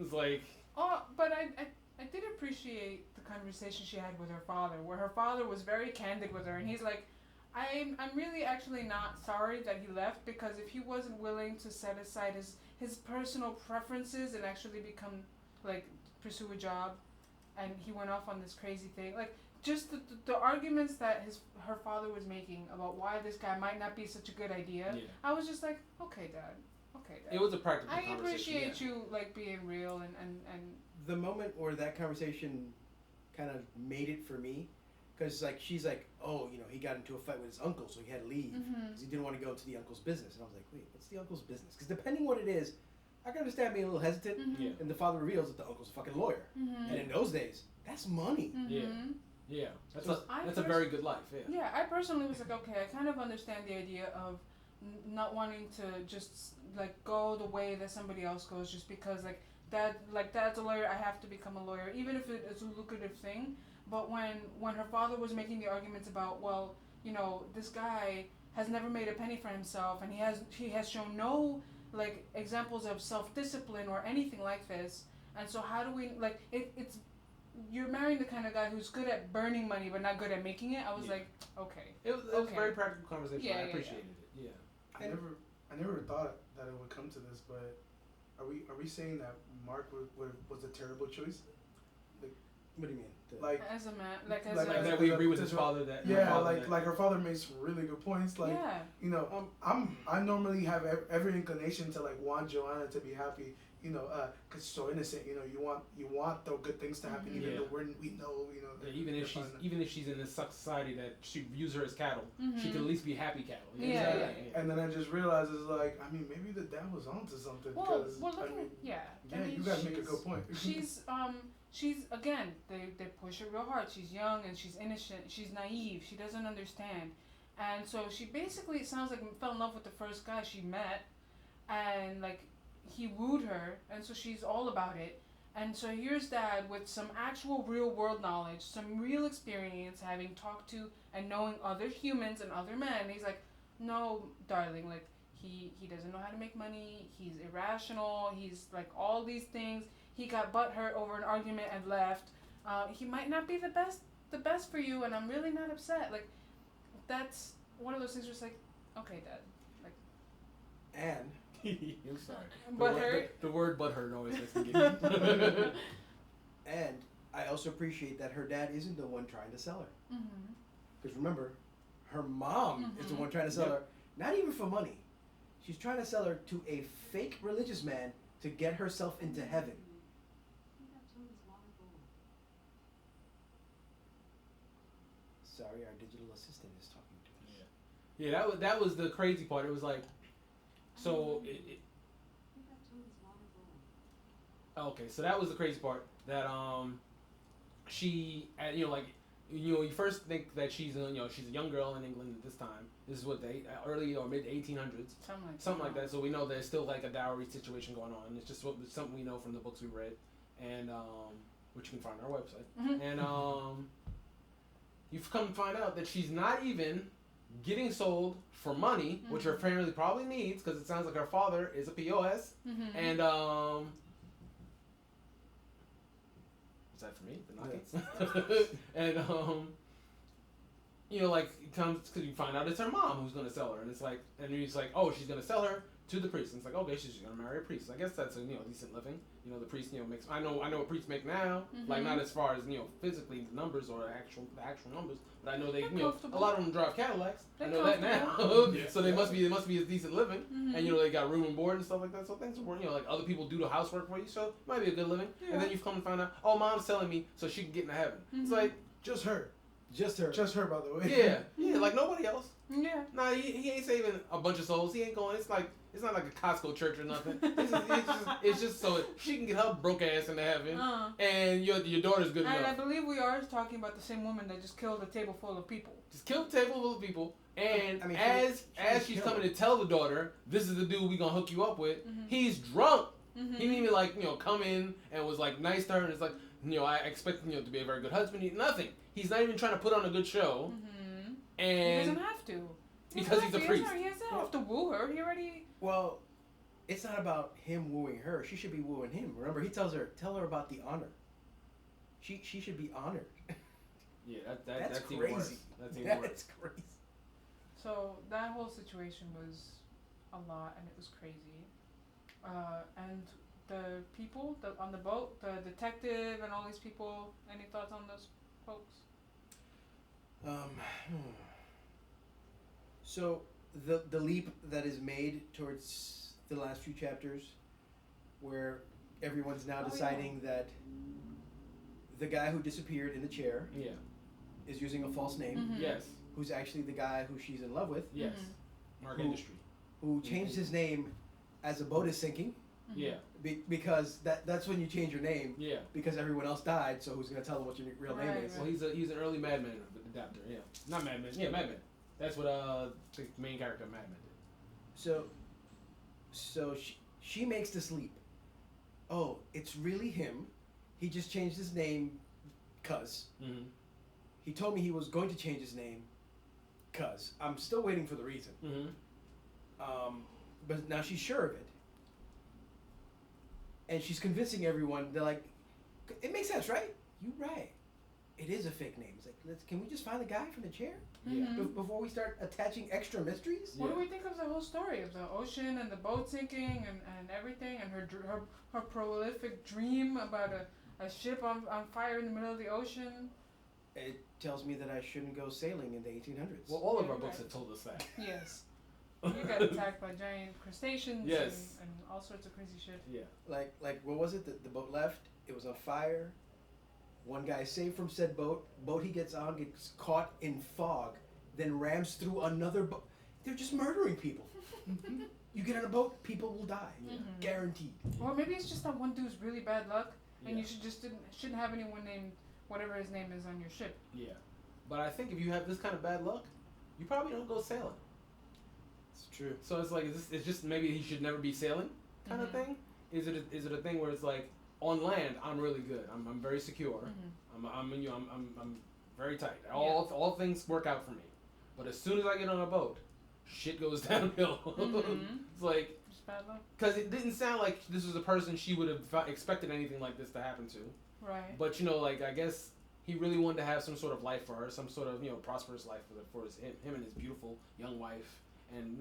It's like. Oh, but I did appreciate the conversation she had with her father, where her father was very candid with her, and he's like, I'm really actually not sorry that he left, because if he wasn't willing to set aside his personal preferences and actually become like pursue a job, and he went off on this crazy thing, like just the arguments that her father was making about why this guy might not be such a good idea. Yeah. I was just like, okay, Dad. It was a practical I conversation. appreciate you like being real and The moment where that conversation kind of made it for me, because like she's like, oh, you know, he got into a fight with his uncle, so he had to leave because he didn't want to go into the uncle's business. And I was like, wait, what's the uncle's business? Because depending what it is, I can understand being a little hesitant. Yeah. And the father reveals that the uncle's a fucking lawyer, and in those days, that's money. Yeah, that's So a very good life. Yeah. Yeah, I personally was like, okay, I kind of understand the idea of not wanting to just like go the way that somebody else goes just because dad's a lawyer, I have to become a lawyer, even if it's a lucrative thing. But when her father was making the arguments about, well, you know, this guy has never made a penny for himself, and he has shown no like examples of self-discipline or anything like this, and so how do we like it's you're marrying the kind of guy who's good at burning money but not good at making it. I was like, okay. It was a very practical conversation. I appreciated it. Yeah. I never thought that it would come to this, but are we saying that Mark was a terrible choice? What do you mean? Like as a man, like that we agree with his father that like her father makes some really good points. Like you know, I normally have every inclination to like want Joanna to be happy. You know, cause she's so innocent. You know, you want the good things to happen, even though we know. You know, even if she's in this society that she views her as cattle, she can at least be happy cattle. Yeah. And then I just realized it's like, I mean, maybe the dad was onto something. Well, I mean, you guys make a good point. She's again, they push her real hard. She's young and she's innocent. She's naive. She doesn't understand, and so she basically, it sounds like, fell in love with the first guy she met, and like he wooed her, and so she's all about it. And so here's Dad with some actual real world knowledge, some real experience, having talked to and knowing other humans and other men. And he's like, no, darling, like he doesn't know how to make money. He's irrational. He's like all these things. He got butthurt over an argument and left. He might not be the best for you, and I'm really not upset. Like, that's one of those things where it's like, okay, Dad. Like, and I'm sorry. Butthurt. The word butthurt always makes me giggle. And I also appreciate that her dad isn't the one trying to sell her. Because remember, her mom is the one trying to sell her, not even for money. She's trying to sell her to a fake religious man to get herself into heaven. Sorry, our digital assistant is talking to us. Yeah, that was the crazy part. It was like, so okay, so that was the crazy part. That she, you first think that she's she's a young girl in England at this time. This is what they early or mid 1800s, something like that. So we know there's still like a dowry situation going on. It's just something we know from the books we read, and which you can find on our website. And you've come to find out that she's not even getting sold for money, which her family probably needs, because it sounds like her father is a POS. And is that for me? The knocking? And like it comes because you find out it's her mom who's gonna sell her, and it's like, and he's like, oh, she's gonna sell her to the priest. And it's like, okay, she's gonna marry a priest. I guess that's a decent living. The priest makes. I know what priests make now. Like not as far as physically the numbers or the actual numbers, but I know they a lot of them drive Cadillacs. I know that now. So they must be a decent living, and they got room and board and stuff like that. So things are like other people do the housework for you, so it might be a good living. And then you've come to find out, oh, mom's telling me so she can get into heaven. It's like just her, by the way. Yeah, like nobody else. Yeah. Nah, he ain't saving a bunch of souls. He ain't going. It's not like a Costco church or nothing. It's just so she can get her broke ass into heaven, and your daughter's good enough. And I believe we are talking about the same woman that just killed a table full of people. Just killed a table full of people, and as she's coming to tell the daughter, this is the dude we gonna hook you up with. He's drunk. He didn't even come in and was like nice to her, and it's like I expect to be a very good husband. Nothing. He's not even trying to put on a good show. And he doesn't have to. Because he's a priest. He doesn't have to woo her. He already... Well, it's not about him wooing her. She should be wooing him. Remember, he tells her, tell her about the honor. She should be honored. Yeah, that's crazy. even worse. That's even worse. That's crazy. So that whole situation was a lot, and it was crazy. And the people on the boat, the detective, and all these people. Any thoughts on those folks? So the leap that is made towards the last few chapters, where everyone's now deciding that the guy who disappeared in the chair is using a false name. Mhm. Yes. Who's actually the guy who she's in love with. Yes. Mark Industry. Who changed his name as a boat is sinking. Yeah. Because that's when you change your name. Yeah. Because everyone else died, so who's gonna tell them what your real name is? Well, he's an early Madman adapter. Yeah. Not Madman. Yeah, Madman. That's what the main character of Madman did. So she makes this leap. Oh, it's really him. He just changed his name, cause. Mm-hmm. He told me he was going to change his name, cause. I'm still waiting for the reason. Mm-hmm. But now she's sure of it. And she's convincing everyone. They're like, it makes sense, right? You're right. It is a fake name. It's like, can we just find the guy from the chair? Yeah. Before we start attaching extra mysteries? What do we think of the whole story of the ocean and the boat sinking and everything, and her prolific dream about a ship on fire in the middle of the ocean? It tells me that I shouldn't go sailing in the 1800s. Well, all of our books have told us that. Yes. You got attacked by giant crustaceans Yes. and all sorts of crazy shit. Yeah. Like what was it? The boat left. It was on fire. One guy is saved from said boat. Boat he gets on gets caught in fog, then rams through another boat. They're just murdering people. You get on a boat, people will die, guaranteed. Or maybe it's just that one dude's really bad luck, and you shouldn't have anyone named whatever his name is on your ship. Yeah. But I think if you have this kind of bad luck, you probably don't go sailing. It's true. So it's like, it's just maybe he should never be sailing kind of thing? Is it a thing where it's like, on land, I'm really good. I'm very secure. I'm very tight. All things work out for me. But as soon as I get on a boat, shit goes downhill. It's like, Just bad luck. because it didn't sound like this was a person she would have expected anything like this to happen to. Right. But like I guess he really wanted to have some sort of life for her, some sort of prosperous life for him and his beautiful young wife. And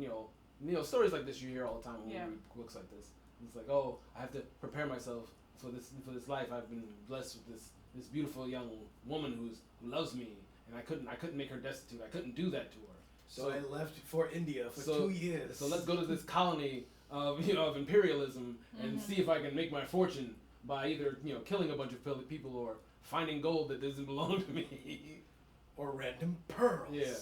stories like this you hear all the time when we read books like this. It's like, oh, I have to prepare myself for this life. I've been blessed with this beautiful young woman who loves me, and I couldn't make her destitute. I couldn't do that to her. So I left for India for 2 years. So let's go to this colony of imperialism and see if I can make my fortune by either killing a bunch of people or finding gold that doesn't belong to me, or random pearls. Yeah.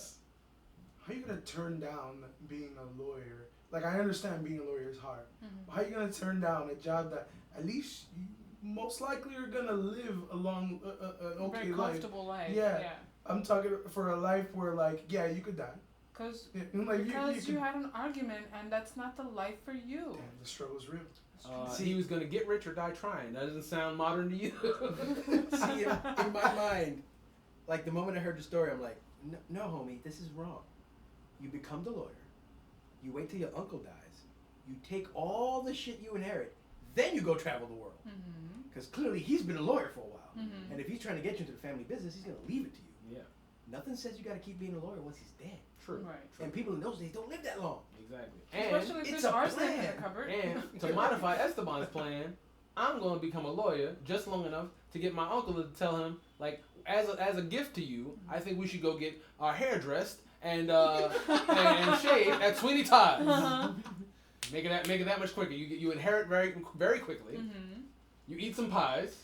How are you gonna turn down being a lawyer? Like, I understand being a lawyer is hard. But how are you gonna turn down a job that at least you most likely are gonna live along an okay very life? comfortable life. Yeah. I'm talking for a life where, like, yeah, you could die. Because Like, you had an argument, and that's not the life for you. Damn, the struggle's real. He was gonna get rich or die trying. That doesn't sound modern to you. See, in my mind, like the moment I heard the story, I'm like, no, homie, this is wrong. You become the lawyer. You wait till your uncle dies. You take all the shit you inherit. Then you go travel the world. Because clearly he's been a lawyer for a while. And if he's trying to get you into the family business, he's going to leave it to you. Yeah. Nothing says you got to keep being a lawyer once he's dead. True. Right. True. And people in those days don't live that long. Exactly. Especially if it's there's a arsenic in plan. the cupboard. And to modify Esteban's plan, I'm going to become a lawyer just long enough to get my uncle to tell him, like, as a gift to you, I think we should go get our hair dressed and shaved at Sweeney Todd. Make it that much quicker. You inherit very very quickly. You eat some pies,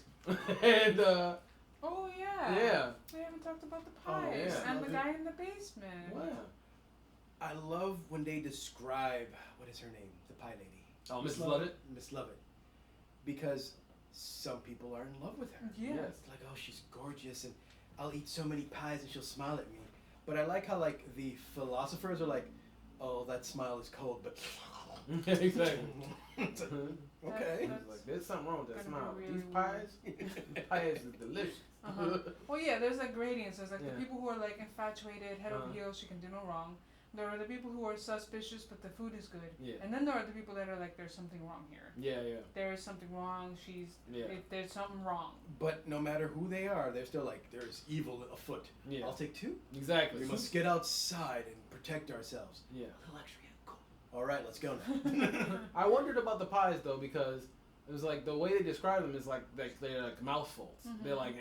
and oh yeah. yeah. We haven't talked about the Oh, pies yeah. and the guy in the basement. Wow. I love when they describe, what is her name? The pie lady. Oh, Mrs. Lovett? Miss Lovett. Because some people are in love with her. Yeah. Yes. It's like, oh, she's gorgeous, and I'll eat so many pies and she'll smile at me. But I like how, like, the philosophers are like, oh, that smile is cold, but... Exactly. Okay. Like, there's something wrong with that Gonna smile. be These really pies, pies is delicious. Well, yeah, there's like gradients. There's like Yeah. the people who are like infatuated, head over heels, she can do no wrong. There are the people who are suspicious, but the food is good. Yeah. And then there are the people that are like, there's something wrong here. Yeah, yeah. There is something wrong. There's something wrong. But no matter who they are, they're still like, there's evil afoot. Yeah. I'll take two. Exactly. We must get outside and protect ourselves. Yeah. A little extra, yeah, cool. All right, let's go now. I wondered about the pies though because it was like the way they describe them is like they're like mouthfuls. Mhm. They're like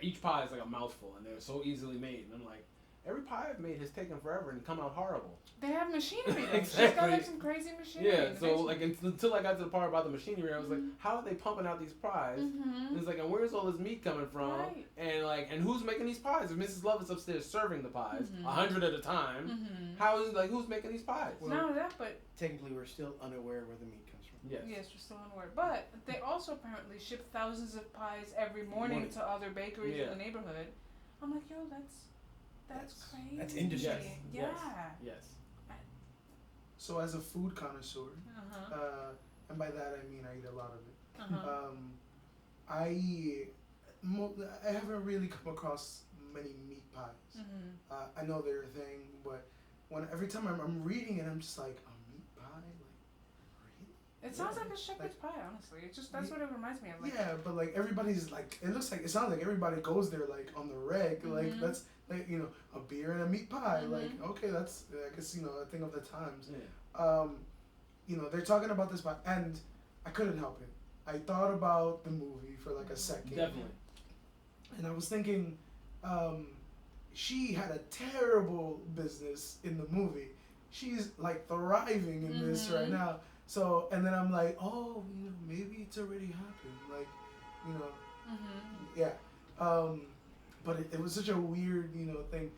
each pie is like a mouthful, and they're so easily made. And I'm like, every pie I've made has taken forever and come out horrible. They have machinery though. She's Exactly. got like some crazy machinery. Yeah. in the So basement. like until I got to the part about the machinery, I was like, Mhm. how are they pumping out these pies? Mhm. And it's like, and where's all this meat coming from? Right. And who's making these pies? If Mrs. Love is upstairs serving the pies, Mhm. 100 at a time, Mhm. how is who's making these pies? Well, Not only that, but Technically, we're still unaware where the meat comes from. Yes. yes, we're still unaware. But they also apparently ship thousands of pies every morning to other bakeries Yeah. in the neighborhood. I'm like, yo, that's crazy. That's industry. Yeah. Yes. So as a food connoisseur, Uh-huh. and by that I mean I eat a lot of it. Uh-huh. I haven't really come across many meat pies. Mhm. I know they're a thing, but every time I'm reading it, I'm just like, a meat pie, like really? It sounds like a shepherd's pie, honestly. It's just that's Yeah. what it reminds me of. Like, Yeah, but like everybody's like, it sounds like everybody goes there like on the reg, like Mhm. that's like a beer and a meat pie, Mhm. like okay, that's I guess a thing of the times. Yeah. They're talking about this pie, and I couldn't help it. I thought about the movie for like a second, Definitely. and I was thinking, she had a terrible business in the movie. She's like thriving in this right Mhm. now. So, and then I'm like, oh, maybe it's already happened. Like, Mhm. yeah. But it was such a weird, thing.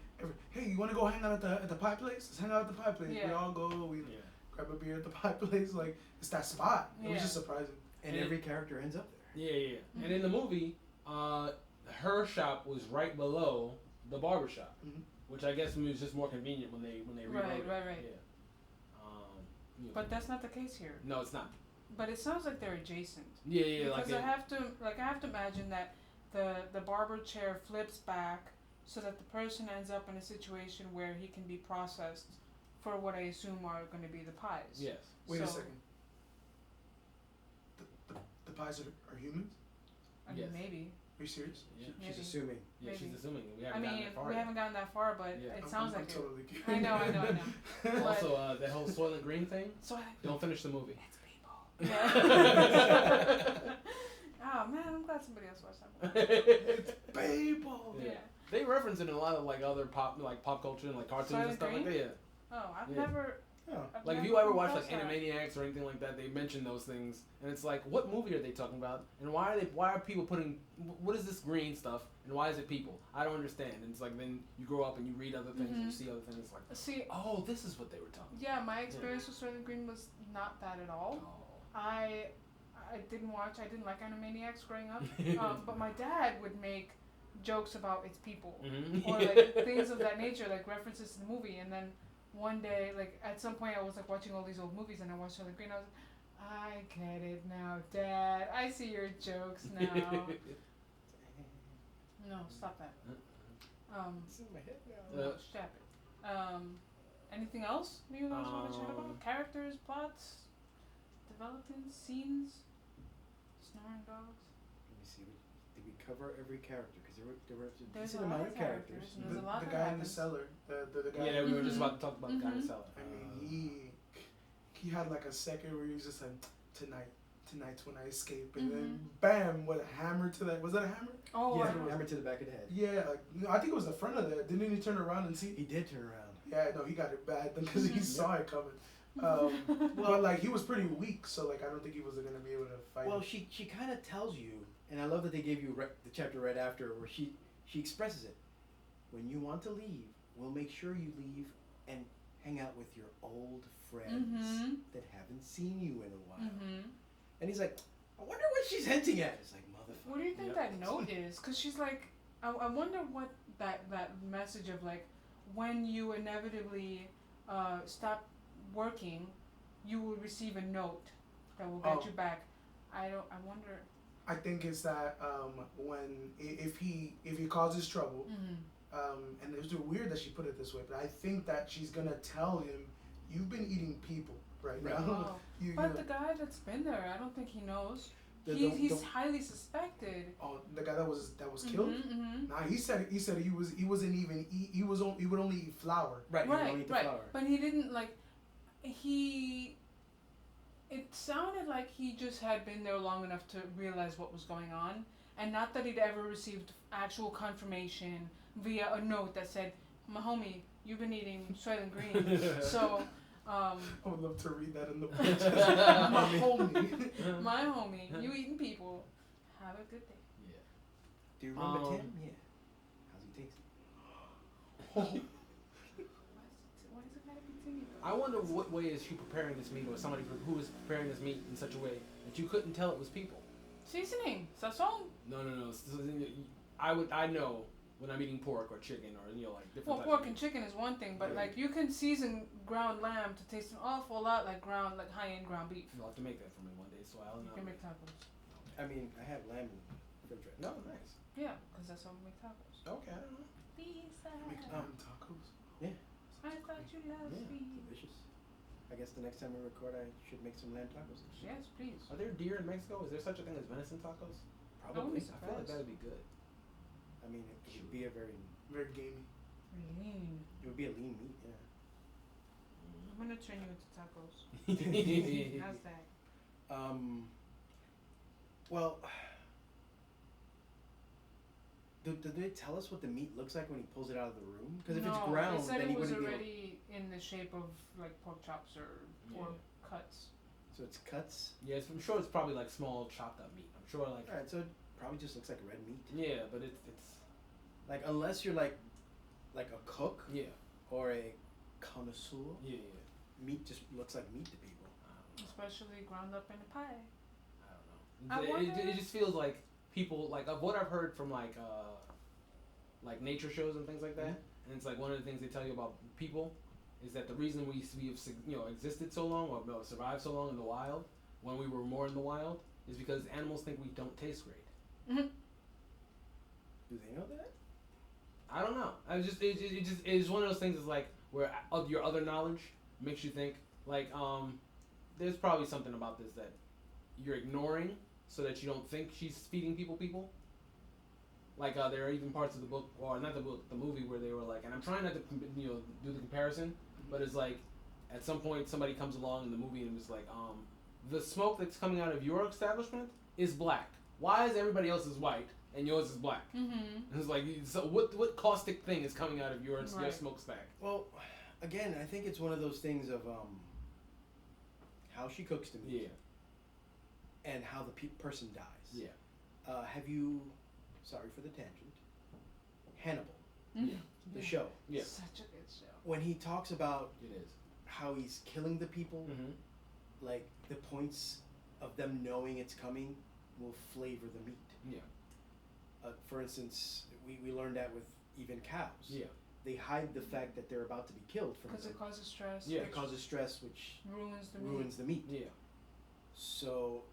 Hey, you want to go hang out at the pie place? Let's hang out at the pie place. We Yeah. all go. We Yeah. grab a beer at the pie place. Like, it's that spot. It was Yeah. just surprising. And Yeah. every character ends up there. Yeah. And in the movie, her shop was right below the barber shop, Mhm. which I guess was just more convenient when they rewrote Right, it. right. Yeah. But that's not the case here. No, it's not. But it sounds like they're adjacent. Yeah. Because Like I have to imagine that the barber chair flips back so that the person ends up in a situation where he can be processed for what I assume are going to be the pies. yes. Wait a So- second. The pies are humans? I mean, Yes. maybe. Are you serious? Yeah. She's Maybe. assuming. Yeah, Maybe. she's assuming we I haven't gotten mean, that far. we yet. haven't gotten that far, but Yeah. it I'm- sounds I'm like it. totally kidding. I know. But- Also, that whole Soylent Green thing. So I Don't finish the movie. it's people. Oh man, I'm glad somebody else watched that movie. It's people. Yeah. Yeah. They reference it in a lot of like other pop culture and like cartoons and Soylent stuff Green? like that. Yeah. Oh, I've Yeah. never. Oh. I've Like if never you ever come watch like across that. Animaniacs or anything like that, they mention those things, and it's like, what movie are they talking about, and why are people putting, what is this green stuff, and why is it people? I don't understand. And it's like then you grow up and you read other things, and you Mhm. see other things, it's like, See, oh, this is what they were talking yeah, my experience with Soylent Green was not that at all. about. I I didn't like Animaniacs growing up, but my dad would make jokes about its people Mm-hmm. or like things of that nature, like references to the movie. And then one day, like at some point, I was like watching all these old movies, and I watched Soylent Green. I was like, I get it now, Dad. I see your jokes now. No, stop that. It's in my head now. No, stop it. Anything else you guys want to chat about? Characters, plots, development, scenes, snoring dogs. Let me see. Did we cover every character? Because there were a There's decent a lot amount of of characters. characters. There's a lot The that guy in the happens. cellar. The guy. Yeah, we were just Mhm. about to talk about the guy in the Mhm. cellar. I mean, he had like a second where he was just like, tonight's when I escape, and then bam, what a hammer to that. Was that a hammer? Oh, Yeah, I don't know. hammer to the back of the head. Yeah, like, I think it was the front of that. Didn't he turn around and see? He did turn around. Yeah, no, he got it bad because he saw it coming. Well, But like he was pretty weak, so like I don't think he was gonna be able to fight. Well, him. she kind of tells you, and I love that they gave you the chapter right after where she expresses it. When you want to leave, we'll make sure you leave and hang out with your old friends that haven't seen you in a while. And he's like, I wonder what she's hinting at. It's like, motherfucker. What do you think Yep. that note is? Because she's like, I wonder what that message of like, when you inevitably stop working, you will receive a note that will get Oh. you back. I wonder. I think it's that when if he causes trouble, and it was weird that she put it this way, but I think that she's gonna tell him, you've been eating people right now. Oh. you But know, the guy that's been there, I don't think he knows. He's highly suspected. Oh, the guy that was killed. Mm-hmm. Nah, he said he wasn't even he would only eat flour. Right. He would only eat the flour. But he didn't like. It sounded like he just had been there long enough to realize what was going on, and not that he'd ever received actual confirmation via a note that said, "My homie, you've been eating soylent green." So, I would love to read that in the book. my homie, you eating people. Have a good day. Yeah. Do you remember Tim? Yeah. How's he taste? Why is it gotta be Timmy? I wonder what way is she preparing this meat, or somebody who is preparing this meat in such a way that you couldn't tell it was people. Seasoning, sazon. No. I know when I'm eating pork or chicken or like different. Well, types pork of and meat. chicken is one thing, but Yeah. like you can season ground lamb to taste an awful lot like high-end ground beef. You'll have to make that for me one day, so I'll You know. can make tacos. I mean, I have lamb in the refrigerator. No, nice. Yeah, because that's how we make tacos. Okay, I don't know. Make tacos. I thought you loved Yeah. me. Delicious. I guess the next time we record, I should make some lamb tacos. Yes, please. Are there deer in Mexico? Is there such a thing as venison tacos? Probably. I feel like that'd be good. I mean, it would be a very, Very gamey. Lean. it would be a lean meat, yeah. I'm gonna turn you into tacos. Yeah. How's that? Well, did they tell us what the meat looks like when he pulls it out of the room? Because if it's ground, they said then he it was wouldn't be already in the shape of like pork chops or pork cuts. So it's cuts. Yes, I'm sure it's probably like small chopped up meat. I'm sure like. Alright, so it probably just looks like red meat. Yeah, but it's Like, unless you're like a cook yeah. or a connoisseur, Yeah. meat just looks like meat to people. Especially ground up in a pie. I don't know. It just feels like people like of what I've heard from like nature shows and things like that. Mhm. And it's like one of the things they tell you about people is that the reason we have existed so long or survived so long in the wild when we were more in the wild is because animals think we don't taste great. Mm-hmm. Do they know that? I don't know. It's one of those things. Is like where your other knowledge makes you think like there's probably something about this that you're ignoring so that you don't think she's feeding people. Like there are even parts of the book, or not the book, the movie where they were like, and I'm trying not to do the comparison, but it's like at some point somebody comes along in the movie and was like, the smoke that's coming out of your establishment is black. Why is everybody else's white and yours is black? Mm-hmm. And it's like, so what caustic thing is coming out of your smokestack? Well, again, I think it's one of those things of how she cooks the meat. Yeah. And how the person dies. Yeah. Have you? Sorry for the tangent. Hannibal, Yeah. the show. Yeah. Such a good show. When he talks about It is. how he's killing the people, Mm-hmm. like the points of them knowing it's coming will flavor the meat. Yeah. For instance, we learned that with even cows. Yeah. They hide the fact that they're about to be killed from Because it causes stress. Yeah. It causes stress, which ruins the meat. the meat. Yeah. So,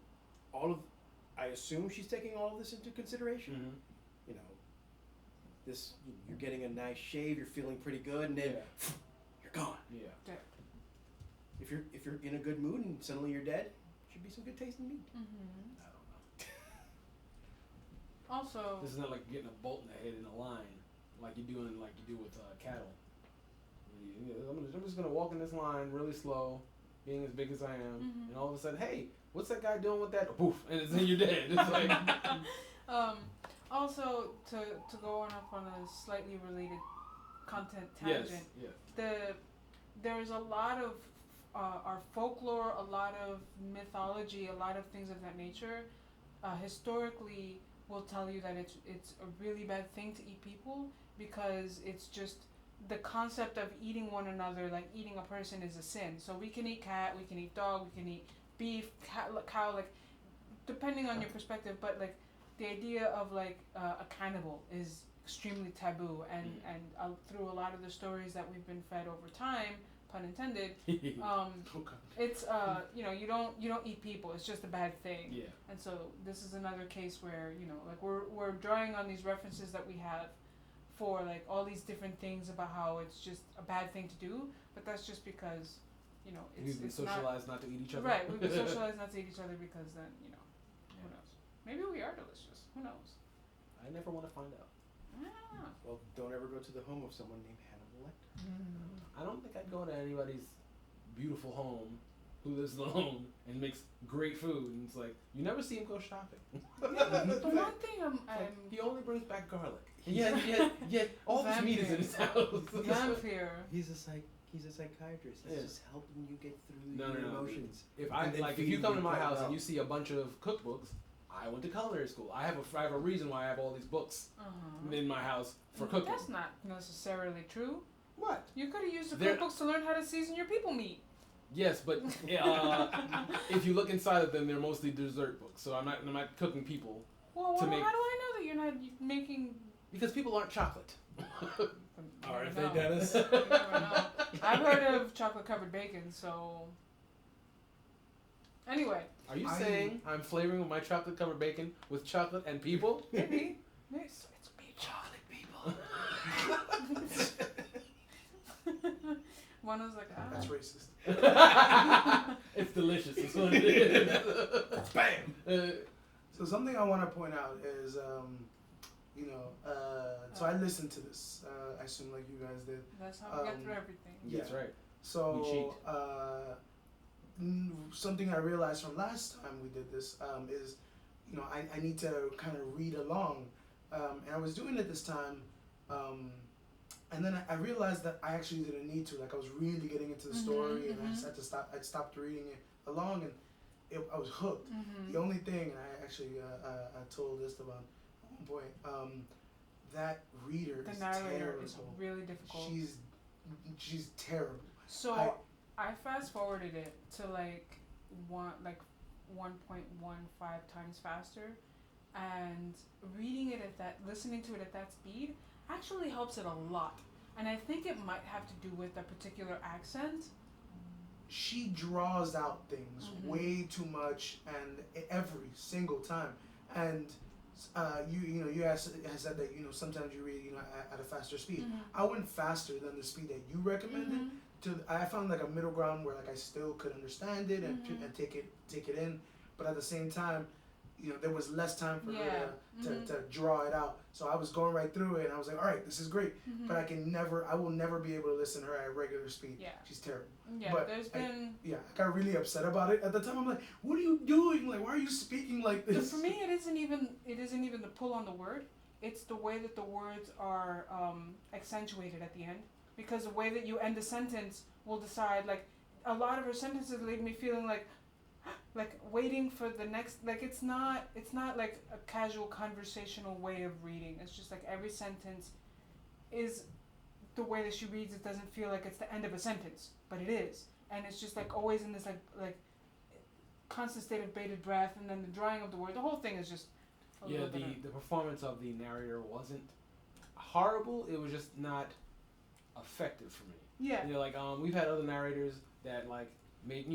I assume she's taking all of this into consideration. Mm-hmm. You know, you're getting a nice shave, you're feeling pretty good, and then you're gone. Yeah. If you're in a good mood and suddenly you're dead, should be some good tasting meat. Mm-hmm. I don't know. Also, This is not like getting a bolt in the head in a line, like you do with cattle. I'm just gonna walk in this line really slow, being as big as I am, Mhm. and all of a sudden, hey, what's that guy doing with that? Poof, and then you're dead. It's like, also to go on up on a slightly related content tangent. yes. There's a lot of our folklore, a lot of mythology, a lot of things of that nature. Historically, will tell you that it's a really bad thing to eat people because it's just the concept of eating one another, like eating a person, is a sin. So we can eat cat, we can eat dog, we can eat beef, cow, like depending on your perspective. But like the idea of like a cannibal is extremely taboo, and through a lot of the stories that we've been fed over time, pun intended, it's you don't eat people. It's just a bad thing. Yeah. And so this is another case where like we're drawing on these references that we have for like all these different things about how it's just a bad thing to do, but that's just because We've been socialized not to eat each other. Right, we've been socialized not to eat each other because then who knows. Maybe we are delicious. Who knows? I never want to find out. Ah. Well, don't ever go to the home of someone named Hannibal Lecter. I don't think I'd go to anybody's beautiful home who lives alone and makes great food, and it's like you never see him go shopping. The one thing I'm He only brings back garlic. Yet all this meat is in his house. vampire. He's a psychiatrist. He's Yeah. just helping you get through No, your no, no. emotions. If I And then like, if feeding you come to you my quite house well. and you see a bunch of cookbooks, I went to culinary school. I have a reason why I have all these books in my house for cooking. That's not necessarily true. What? You could have used the They're- cookbooks to learn how to season your people meat. Yes, but if you look inside of them, they're mostly dessert books. So I'm not cooking people Well, To how do I make- know that you're not making? because people aren't chocolate. You Are never they, know. Dennis? You never know. I've heard of chocolate covered bacon, so. Anyway, Are you saying I'm flavoring my chocolate covered bacon with chocolate and people? maybe. It's me. Chocolate people. One was like, ah. That's racist. It's delicious. It's what it is. Bam! So something I want to point out is, so I listened to this. I assume like you guys did. That's how we get through everything. Yeah. That's right. So something I realized from last time we did this is, I need to kind of read along, and I was doing it this time, and then I realized that I actually didn't need to. Like I was really getting into the story, and I just had to stop. I stopped reading it along, and I was hooked. Mm-hmm. The only thing, and I actually I told Esteban at one point, that reader The is narrator terrible. is really difficult. She's terrible. So I fast forwarded it to like 1.15 times faster, and listening to it at that speed actually helps it a lot. And I think it might have to do with a particular accent. She draws out things way too much, and every single time. And you had said that sometimes you read at a faster speed. I went faster than the speed that you recommended. I found like a middle ground where like I still could understand it and take it in, but at the same time, there was less time for her to draw it out. So I was going right through it, and I was like, all right, this is great, but I will never be able to listen to her at regular speed. Yeah. She's terrible. Yeah, But there's been. I got really upset about it at the time. I'm like, what are you doing? Like, why are you speaking like this? For me, it isn't even the pull on the word. It's the way that the words are accentuated at the end. Because the way that you end a sentence will decide. Like, a lot of her sentences leave me feeling like waiting for the next. Like, it's not like a casual conversational way of reading. It's just like every sentence is the way that she reads. It doesn't feel like it's the end of a sentence, but it is, and it's just like always in this like constant state of bated breath, and then the drawing of the word. The whole thing is just. The performance of the narrator wasn't horrible. It was just not effective for me. Yeah. We've had other narrators that made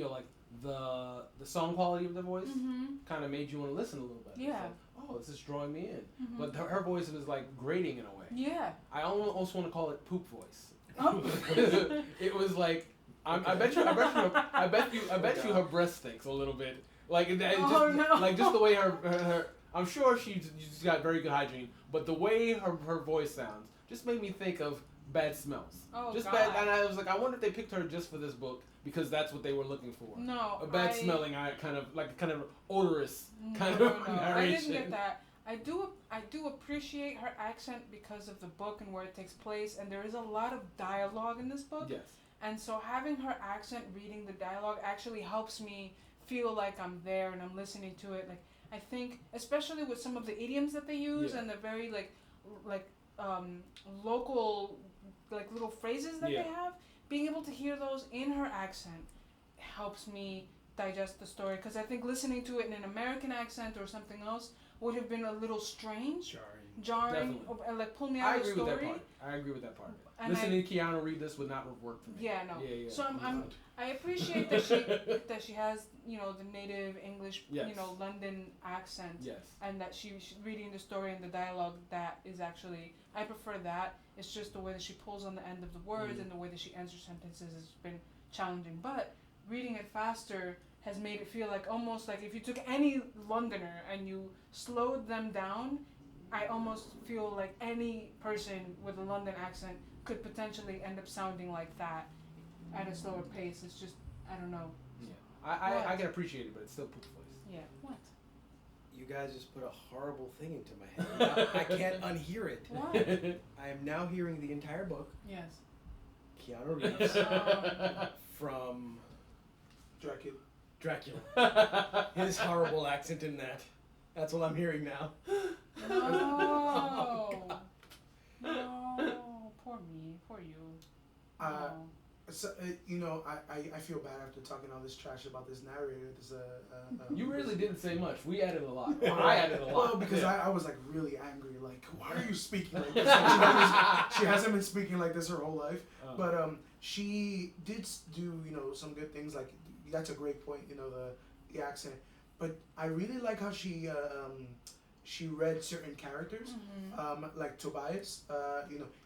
the song quality of the voice kind of made you want to listen a little bit. Yeah. It's like, this is drawing me in. But her voice was like grating in a way. Yeah. I almost want to call it poop voice. Oh. It was like I bet you her breath stinks a little bit. Just the way her I'm sure she's got very good hygiene, but the way her voice sounds just made me think of bad smells. Oh, just God. bad, and I was like, I wonder if they picked her just for this book because that's what they were looking for. No. A bad smelling, kind of odorous kind No, of narration. I didn't get that. I do appreciate her accent because of the book and where it takes place, and there is a lot of dialogue in this book. Yes. And so having her accent reading the dialogue actually helps me feel like I'm there and I'm listening to it. Like, I think, especially with some of the idioms that they use and the very local little phrases that they have, being able to hear those in her accent helps me digest the story, because I think listening to it in an American accent or something else would have been a little strange, jarring, pull me out of the story. I agree with that part. And Listening to Keanu read this would not have worked for me. Yeah, no. Yeah. So I appreciate that she has the native English London accent. Yes. And that she's reading the story and the dialogue, that is actually, I prefer that. It's just the way that she pulls on the end of the words and the way that she ends her sentences has been challenging. But reading it faster has made it feel like almost like if you took any Londoner and you slowed them down, I almost feel like any person with a London accent could potentially end up sounding like that at a slower pace. It's just, I don't know. Yeah. I can appreciate it, but it's still poop voice. Yeah. What? You guys just put a horrible thing into my head. Now I can't unhear it. What? I am now hearing the entire book. Yes. Keanu Reeves from Dracula. His horrible accent in that. That's what I'm hearing now. No. No. Poor me. Poor you. No. So, I feel bad after talking all this trash about this narrator. You really didn't say much. We added a lot. I added a lot. Well, because I was like really angry. Like, why are you speaking like this? She hasn't been speaking like this her whole life. But she did do some good things. Like that's a great point. The accent. But I really like how she read certain characters. Like Tobias.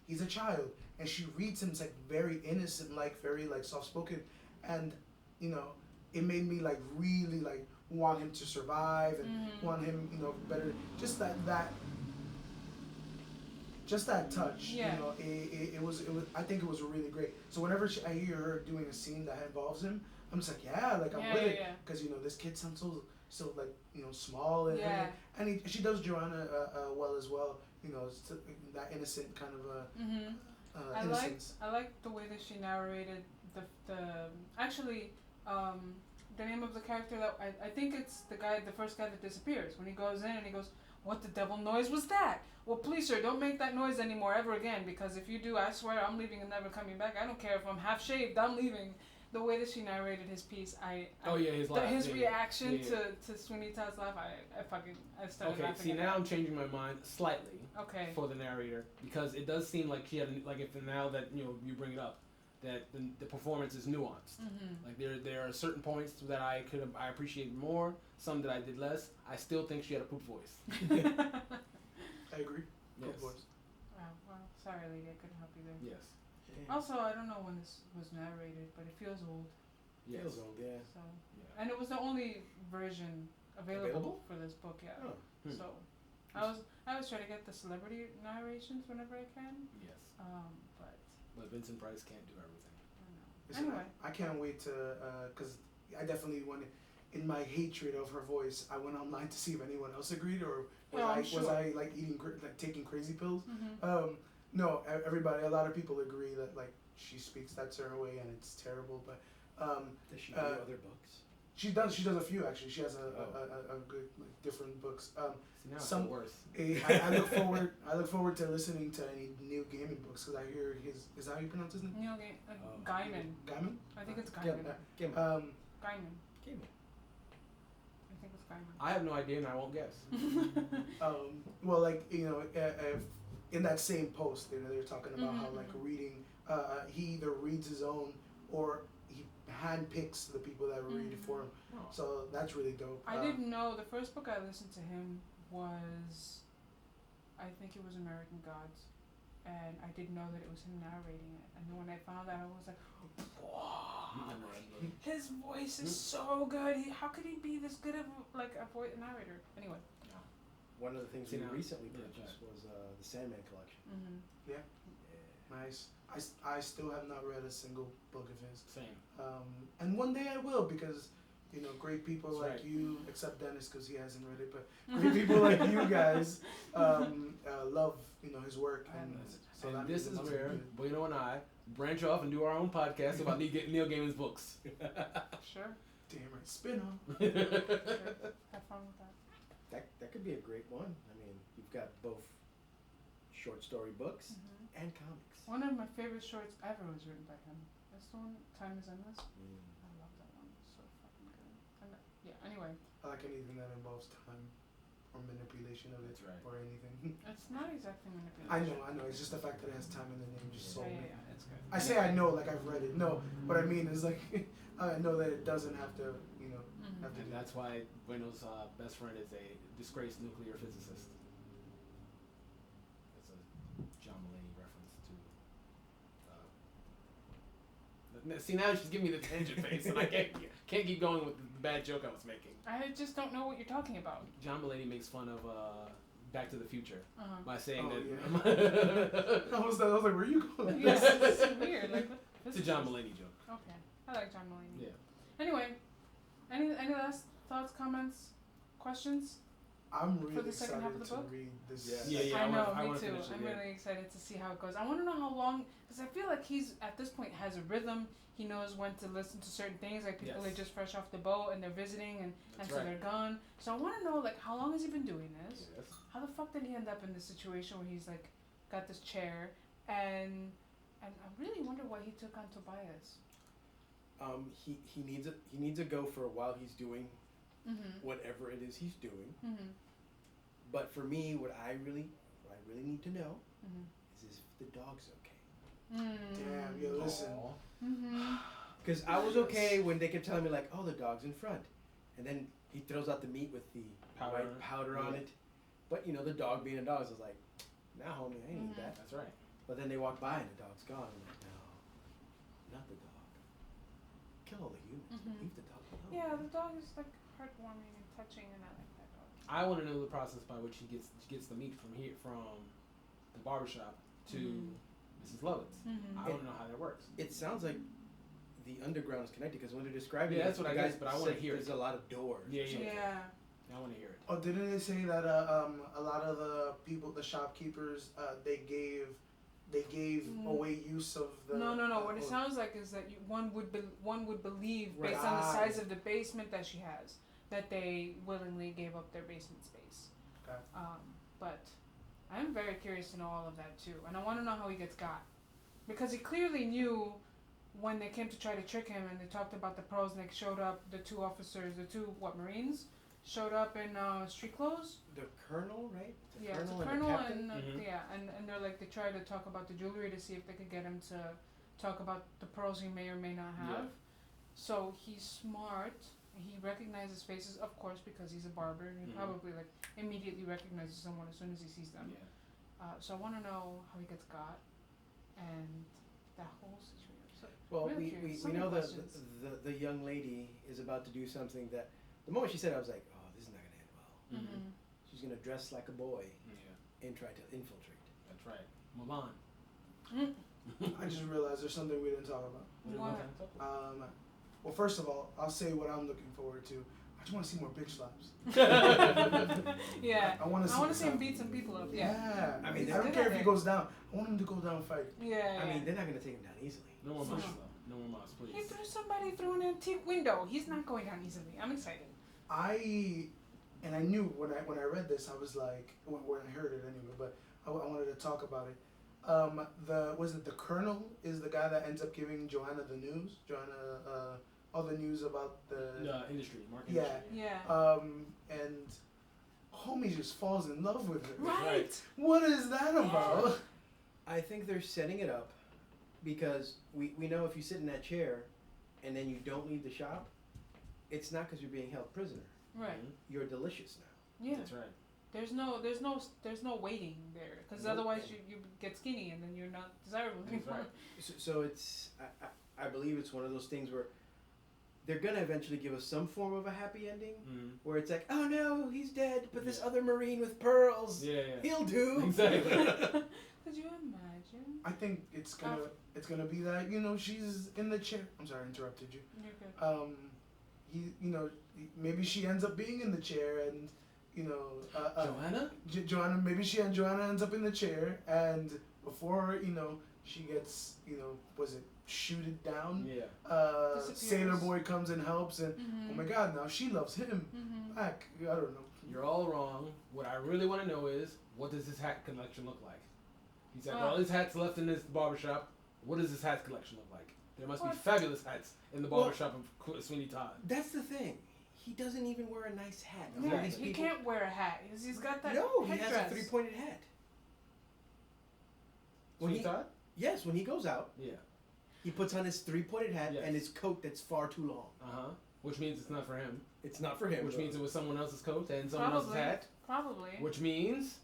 He's a child. And she reads him like very innocent, like very like soft spoken, and it made me like really like want him to survive and want him better. Just that touch. Yeah. It was I think it was really great. So whenever I hear her doing a scene that involves him, I'm just like I'm with it because this kid sounds so like small and she does Joanna well as well. That innocent kind of. I like the way that she narrated the name of the character that I think it's the first guy that disappears when he goes in and he goes, "What the devil noise was that?" Well, please sir, don't make that noise anymore ever again, because if you do, I swear I'm leaving and never coming back. I don't care if I'm half shaved, I'm leaving. The way that she narrated his piece, his reaction to Sweeney Todd's laugh, I started laughing. See, now I'm changing my mind slightly. Okay. For the narrator, because it does seem like she had if now that you bring it up, that the performance is nuanced. Like there are certain points that I appreciate more, some that I did less. I still think she had a poop voice. I agree. Yes. Poop voice. Well, sorry, lady, I couldn't help you there. Yes. Also, I don't know when this was narrated, but it feels old. Yes. Feels old, yeah. So, and it was the only version available? For this book, yeah. Oh. So, I always try to get the celebrity narrations whenever I can. Yes. But Vincent Price can't do everything. I don't know. Listen, Anyway, I can't wait to because I definitely wanted. In my hatred of her voice, I went online to see if anyone else agreed or was I like taking crazy pills. No, everybody. A lot of people agree that like she speaks that certain way and it's terrible. But does she do other books? She does. She does a few actually. She has a good like different books. See, now some it's worse. I look forward to listening to any Neil Gaiman books because I hear is that how you pronounce his name? Neil Gaiman. Gaiman. I think it's Gaiman. Gaiman. Gaiman. Gaiman. I think it's Gaiman. I have no idea and I won't guess. Well, like in that same post, they're talking about how like reading, he either reads his own or he handpicks the people that read for him. Oh. So that's really dope. I didn't know the first book I listened to him was, I think it was American Gods, and I didn't know that it was him narrating it. And then when I found out, I was like, wow, his voice is so good. How could he be this good of a voice narrator? Anyway. One of the things we recently purchased was the Sandman collection. Yeah. Nice. I still have not read a single book of his. Same. And one day I will because, great people That's like right. you, except Dennis because he hasn't read it, but great people like you guys love, his work. And this is where Bueno and I branch off and do our own podcast about Neil Gaiman's books. Sure. Damn right. Spin off. Sure. Have fun with that. That could be a great one. I mean, you've got both short story books and comics. One of my favorite shorts ever was written by him. That's the one, Time is Endless. I love that one. It's so fucking good. And anyway. I like anything that involves time or manipulation of it. That's right. Or anything. It's not exactly manipulation. I know. It's just the fact that it has time in the name just sold me. Yeah, it's good. I say I know like I've read it. No, what I mean is like I know that it doesn't have to, have to And do that's why Bueno's best friend is a disgraced nuclear physicist. It's a John Mulaney reference to. See, now she's giving me the tangent face, and I can't keep going with bad joke I was making. I just don't know what you're talking about. John Mulaney makes fun of Back to the Future by saying Oh, that. I was like, where are you going? Yes, it's weird. Like, It's a John Mulaney joke. Okay, I like John Mulaney. Yeah. Anyway, any last thoughts, comments, questions? I'm For really the second excited half of the to book? read this. Yeah. I know, I me wanna too. finish it, I'm yeah. really excited to see how it goes. I want to know how long, because I feel like he's at this point has a rhythm. He knows when to listen to certain things. Like people Yes. are just fresh off the boat and they're visiting, and That's so right. they're gone. So I want to know like how long has he been doing this? Yes. How the fuck did he end up in this situation where he's like got this chair and I really wonder why he took on Tobias. He needs a gopher while he's doing Mhm. whatever it is he's doing. Mhm. But for me, what I really need to know Mhm. is if the dog's okay. Damn, yo, listen. Aw. Mhm. Because I was okay when they kept telling me like, oh, the dog's in front, and then he throws out the meat with the Powder. white powder on Yeah. it. But you know, the dog being a dog, so I was like, nah, homie, I ain't eat that. That's right. But then they walk by and the dog's gone. I'm like, no, not the dog. Kill all the humans. Mhm. Leave the dog alone. Yeah, the dog is like heartwarming and touching, and I like that dog. I want to know the process by which he gets the meat from the barbershop to Mhm. Mrs. Lovett's. Mhm. I want to know how that works. It sounds like the underground is connected because when they're describing Yeah, it, that's what the I guy guess, but I wanna said hear there's it. a lot of doors. Yeah. I want to hear it. Oh, didn't they say that a lot of the people, the shopkeepers, they gave away use of the. No. What it sounds like is that one would believe based on the Right. size of the basement that she has that they willingly gave up their basement space. Okay. But I'm very curious to know all of that too, and I want to know how he gets got, because he clearly knew when they came to try to trick him, and they talked about the pearls, and they showed up. The two officers, Marines, showed up in street clothes. The colonel, right? The Yeah, it's a and colonel the captain. and Mhm. yeah, and they're like they try to talk about the jewelry to see if they could get him to talk about the pearls he may or may not have. Yeah. So he's smart. He recognizes faces, of course, because he's a barber. And he Mhm. probably like immediately recognizes someone as soon as he sees them. Yeah. So I want to know how he gets got, and that whole situation. So Well, really we curious. So we many know questions. the young lady is about to do something that the moment she said it, I was like, oh, this is not gonna end well. Mhm. She's gonna dress like a boy Yeah. and try to infiltrate. That's right. Mulan. I just realized there's something we didn't talk about. What? Well, first of all, I'll say what I'm looking forward to. I just want to see more bitch slaps. Yeah. I want to see him beat some people up. Yeah. I mean, I don't they care did if he it. goes down. I want him to go down fighting. Yeah. I mean, they're not gonna take him down easily. No more So- moss, though. No more moss, he please. threw somebody through an antique window. He's not going down easily. I'm excited. I knew when I read this, I was like, when I heard it anyway, but I wanted to talk about it. The colonel is the guy that ends up giving Joanna the news. Joanna, all the news about the. Industry, market Yeah. industry. Yeah. And homie just falls in love with her. Right. What is that about? I think they're setting it up because we know if you sit in that chair and then you don't leave the shop, it's not because you're being held prisoner. Right. Mhm. You're delicious now. Yeah. That's right. There's no waiting there, because Nope. otherwise you get skinny and then you're not desirable That's anymore. right. So it's I believe it's one of those things where they're gonna eventually give us some form of a happy ending Mm-hmm. where it's like, oh no, he's dead, but this other Marine with pearls, Yeah. he'll do. Exactly. Could you imagine? I think it's gonna be that she's in the chair. I'm sorry, I interrupted you. You're good. Maybe she ends up being in the chair, and Joanna? Joanna ends up in the chair, and before she gets was it shooted down? Yeah. Disappears. Sailor Boy comes and helps, and Mm-hmm. oh my God, now she loves him back. I don't know. You're all wrong. What I really want to know is, what does his hat collection look like? He's got all his hats left in his barbershop. What does his hat collection look like? There must be What? fabulous hats in the barbershop of Sweeney Todd. That's the thing. He doesn't even wear a nice hat. Yeah, All these he people- can't wear a hat. He's got that No, he headdress. has a three-pointed hat. When Sweeney he- Todd? Yes, when he goes out, Yeah. he puts on his three-pointed hat Yes. and his coat that's far too long. Uh-huh. Which means it's not for him. It's not for him. Which though. means it was someone else's coat and someone else's Probably. hat. Probably. Which means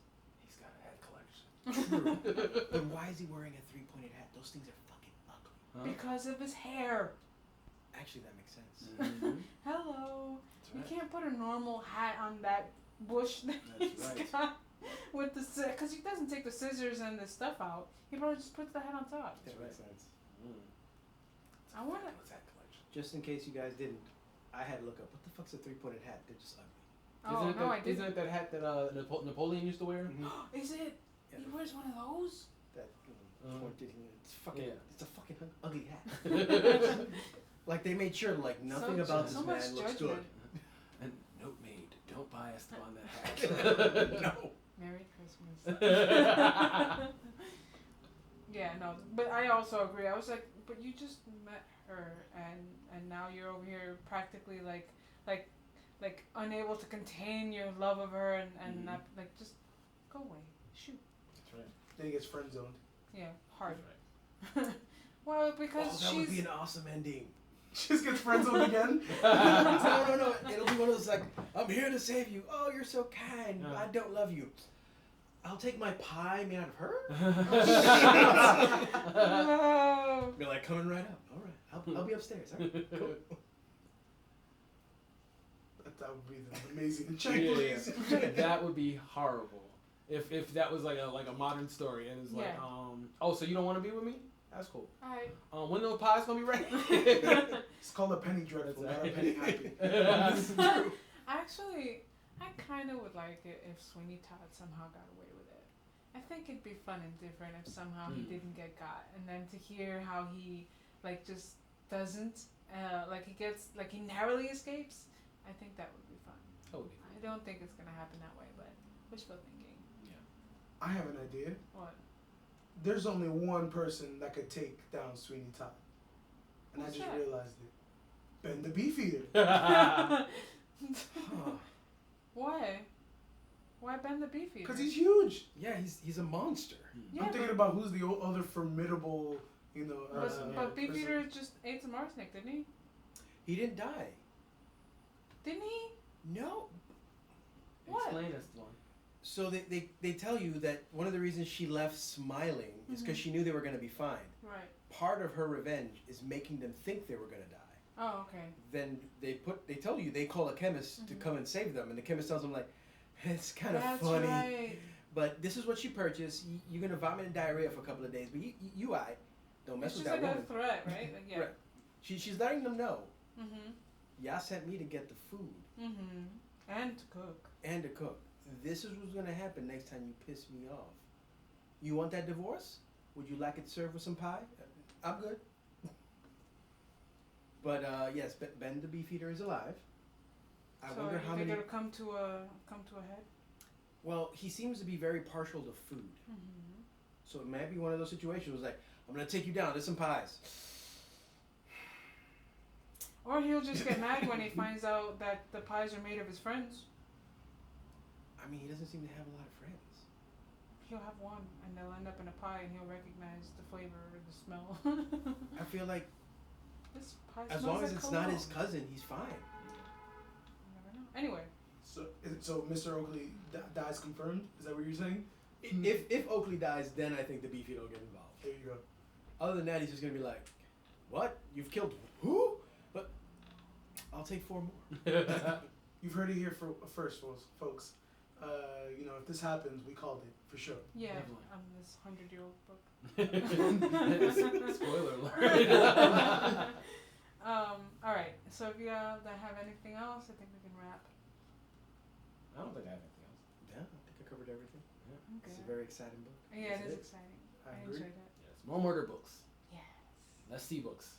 he's got a hat collection. True. But why is he wearing a three-pointed hat? Those things are fucking ugly. Huh? Because of his hair. Actually, that makes sense. Mhm. Hello. That's You right. can't put a normal hat on that bush that That's he's right. got with the because he doesn't take the scissors and the stuff out. He probably just puts the hat on top. That That's makes right. sense. I want to. What's that collection? Just in case you guys didn't, I had to look up what the fuck's a three-pointed hat. They're just ugly. Oh Isn't it no, I that, isn't didn't. it that hat that Napoleon used to wear? Is it? Yeah, He wears one of those. that Uh-huh. pointed. It's fucking. Yeah. It's a fucking ugly hat. Like they made sure like nothing about so this much man looks judgment. And note made, don't buy Esteban that hat. No. Merry Christmas. Yeah, no, but I also agree. I was like, but you just met her, and now you're over here practically like unable to contain your love of her, and not like just go away, shoot. That's right. Then he gets friend zoned. Yeah, hard. That's right. Well, Oh, because that would be she's an awesome ending. She just gets friend zoned again. No. It'll be one of those like, I'm here to save you. Oh, you're so kind. Yeah. I don't love you. I'll take my pie made out of her. no. You're like coming right up. All right, I'll be upstairs. All right, cool. That would be the amazing check, Yeah, please. yeah. That would be horrible. If that was like a modern story and it's like, Yeah. oh, so you don't want to be with me? That's cool. Alright. When those pies gonna be ready? It's called a penny dreadful, That's not a right. penny happy. Actually, I kind of would like it if Sweeney Todd somehow got away with it. I think it'd be fun and different if somehow he didn't get got, and then to hear how he like just doesn't, like he gets, like he narrowly escapes. I think that would be fun. That would be I don't think it's gonna happen that way, but wishful thinking. I have an idea. What? There's only one person that could take down Sweeney Todd. And Who's I just that? realized it. Ben the Beefeater. Huh. Why? Why Ben the Beefeater? Because he's huge. Yeah, he's a monster. Yeah, I'm thinking about who's the other formidable, you know. but person. Beefeater just ate some arsenic, didn't he? He didn't die. Didn't he? No. What? Explain us one. So they tell you that one of the reasons she left smiling is because she knew they were going to be fine. Right. Part of her revenge is making them think they were going to die. Oh, okay. Then they tell you they call a chemist to come and save them, and the chemist tells them like, it's kind of That's funny, right. but this is what she purchased. You're gonna vomit and diarrhea for a couple of days, but you don't mess It's with just that like woman. a threat, right? Like, yeah. Right. She's letting them know. Mhm. Y'all sent me to get the food Mhm. And to cook. and to cook. This is what's gonna happen next time you piss me off. You want that divorce? Would you like it served with some pie? I'm good. But yes, Ben the Beefeater is alive. I So wonder you how think many. it'll come to a head? Well, he seems to be very partial to food, Mhm. so it might be one of those situations. Where it's like, I'm gonna take you down. There's some pies. Or he'll just get mad when he finds out that the pies are made of his friends. I mean, he doesn't seem to have a lot of friends. He'll have one, and they'll end up in a pie, and he'll recognize the flavor or the smell. I feel like This pie as smells long as like it's not his cologne. cousin, he's fine. You never know. Anyway, So Mr. Oakley dies confirmed? Is that what you're saying? If Oakley dies, then I think the Beefeater will get involved. There you go. Other than that, he's just gonna be like, "What? You've killed who? But I'll take 4 more." You've heard it here first, folks. You know, if this happens, we called it for sure. yeah, Definitely. this 100-year-old book. Spoiler alert. All right. So if you have anything else, I think we can wrap. I don't think I have anything else. Yeah, I think I covered everything. Okay. It's a very exciting book. Yeah, Is it is it? exciting. I I agree. enjoyed it. Yes. More murder books. Yes. Less C books.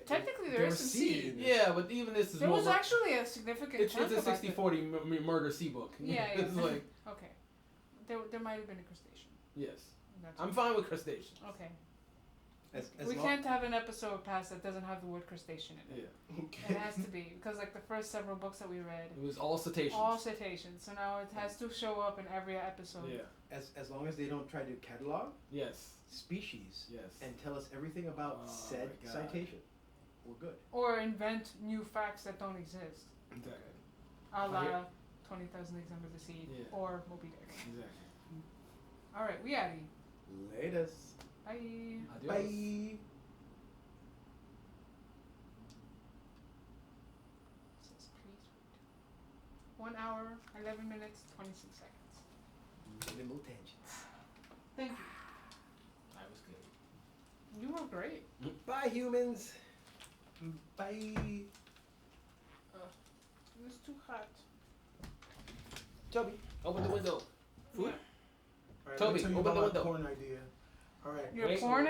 Technically, there is some C. Yeah, but even this is There more. was actually a significant it's chunk a about 60-40 murder C book. Yeah, yeah. It's like Okay. There might have been a crustacean. yes. That's I'm fine with crustaceans. Okay. As We long- can't have an episode past that doesn't have the word crustacean in it. Yeah. It has to be because like the first several books that we read, It was all cetaceans. all cetaceans. So now it has to show up in every episode. Yeah. as long as they don't try to catalog Yes. species Yes. and tell us everything about Oh said my God. citation, we're good. Or invent new facts that don't exist. Exactly. A la hear- 20,000 Leagues Under the Sea Yeah. or Moby Dick. Exactly. All right, we out of here. Latest. Bye. Adios. Bye. 1 hour, 11 minutes, 26 seconds. Minimal tangents. Thank you. That was good. You were great. Bye, humans. Bye. It's too hot. Toby. Open the window. Food? Yeah. All right, Toby, let me tell you open about the my window. porn idea. All right. Your Wait. porn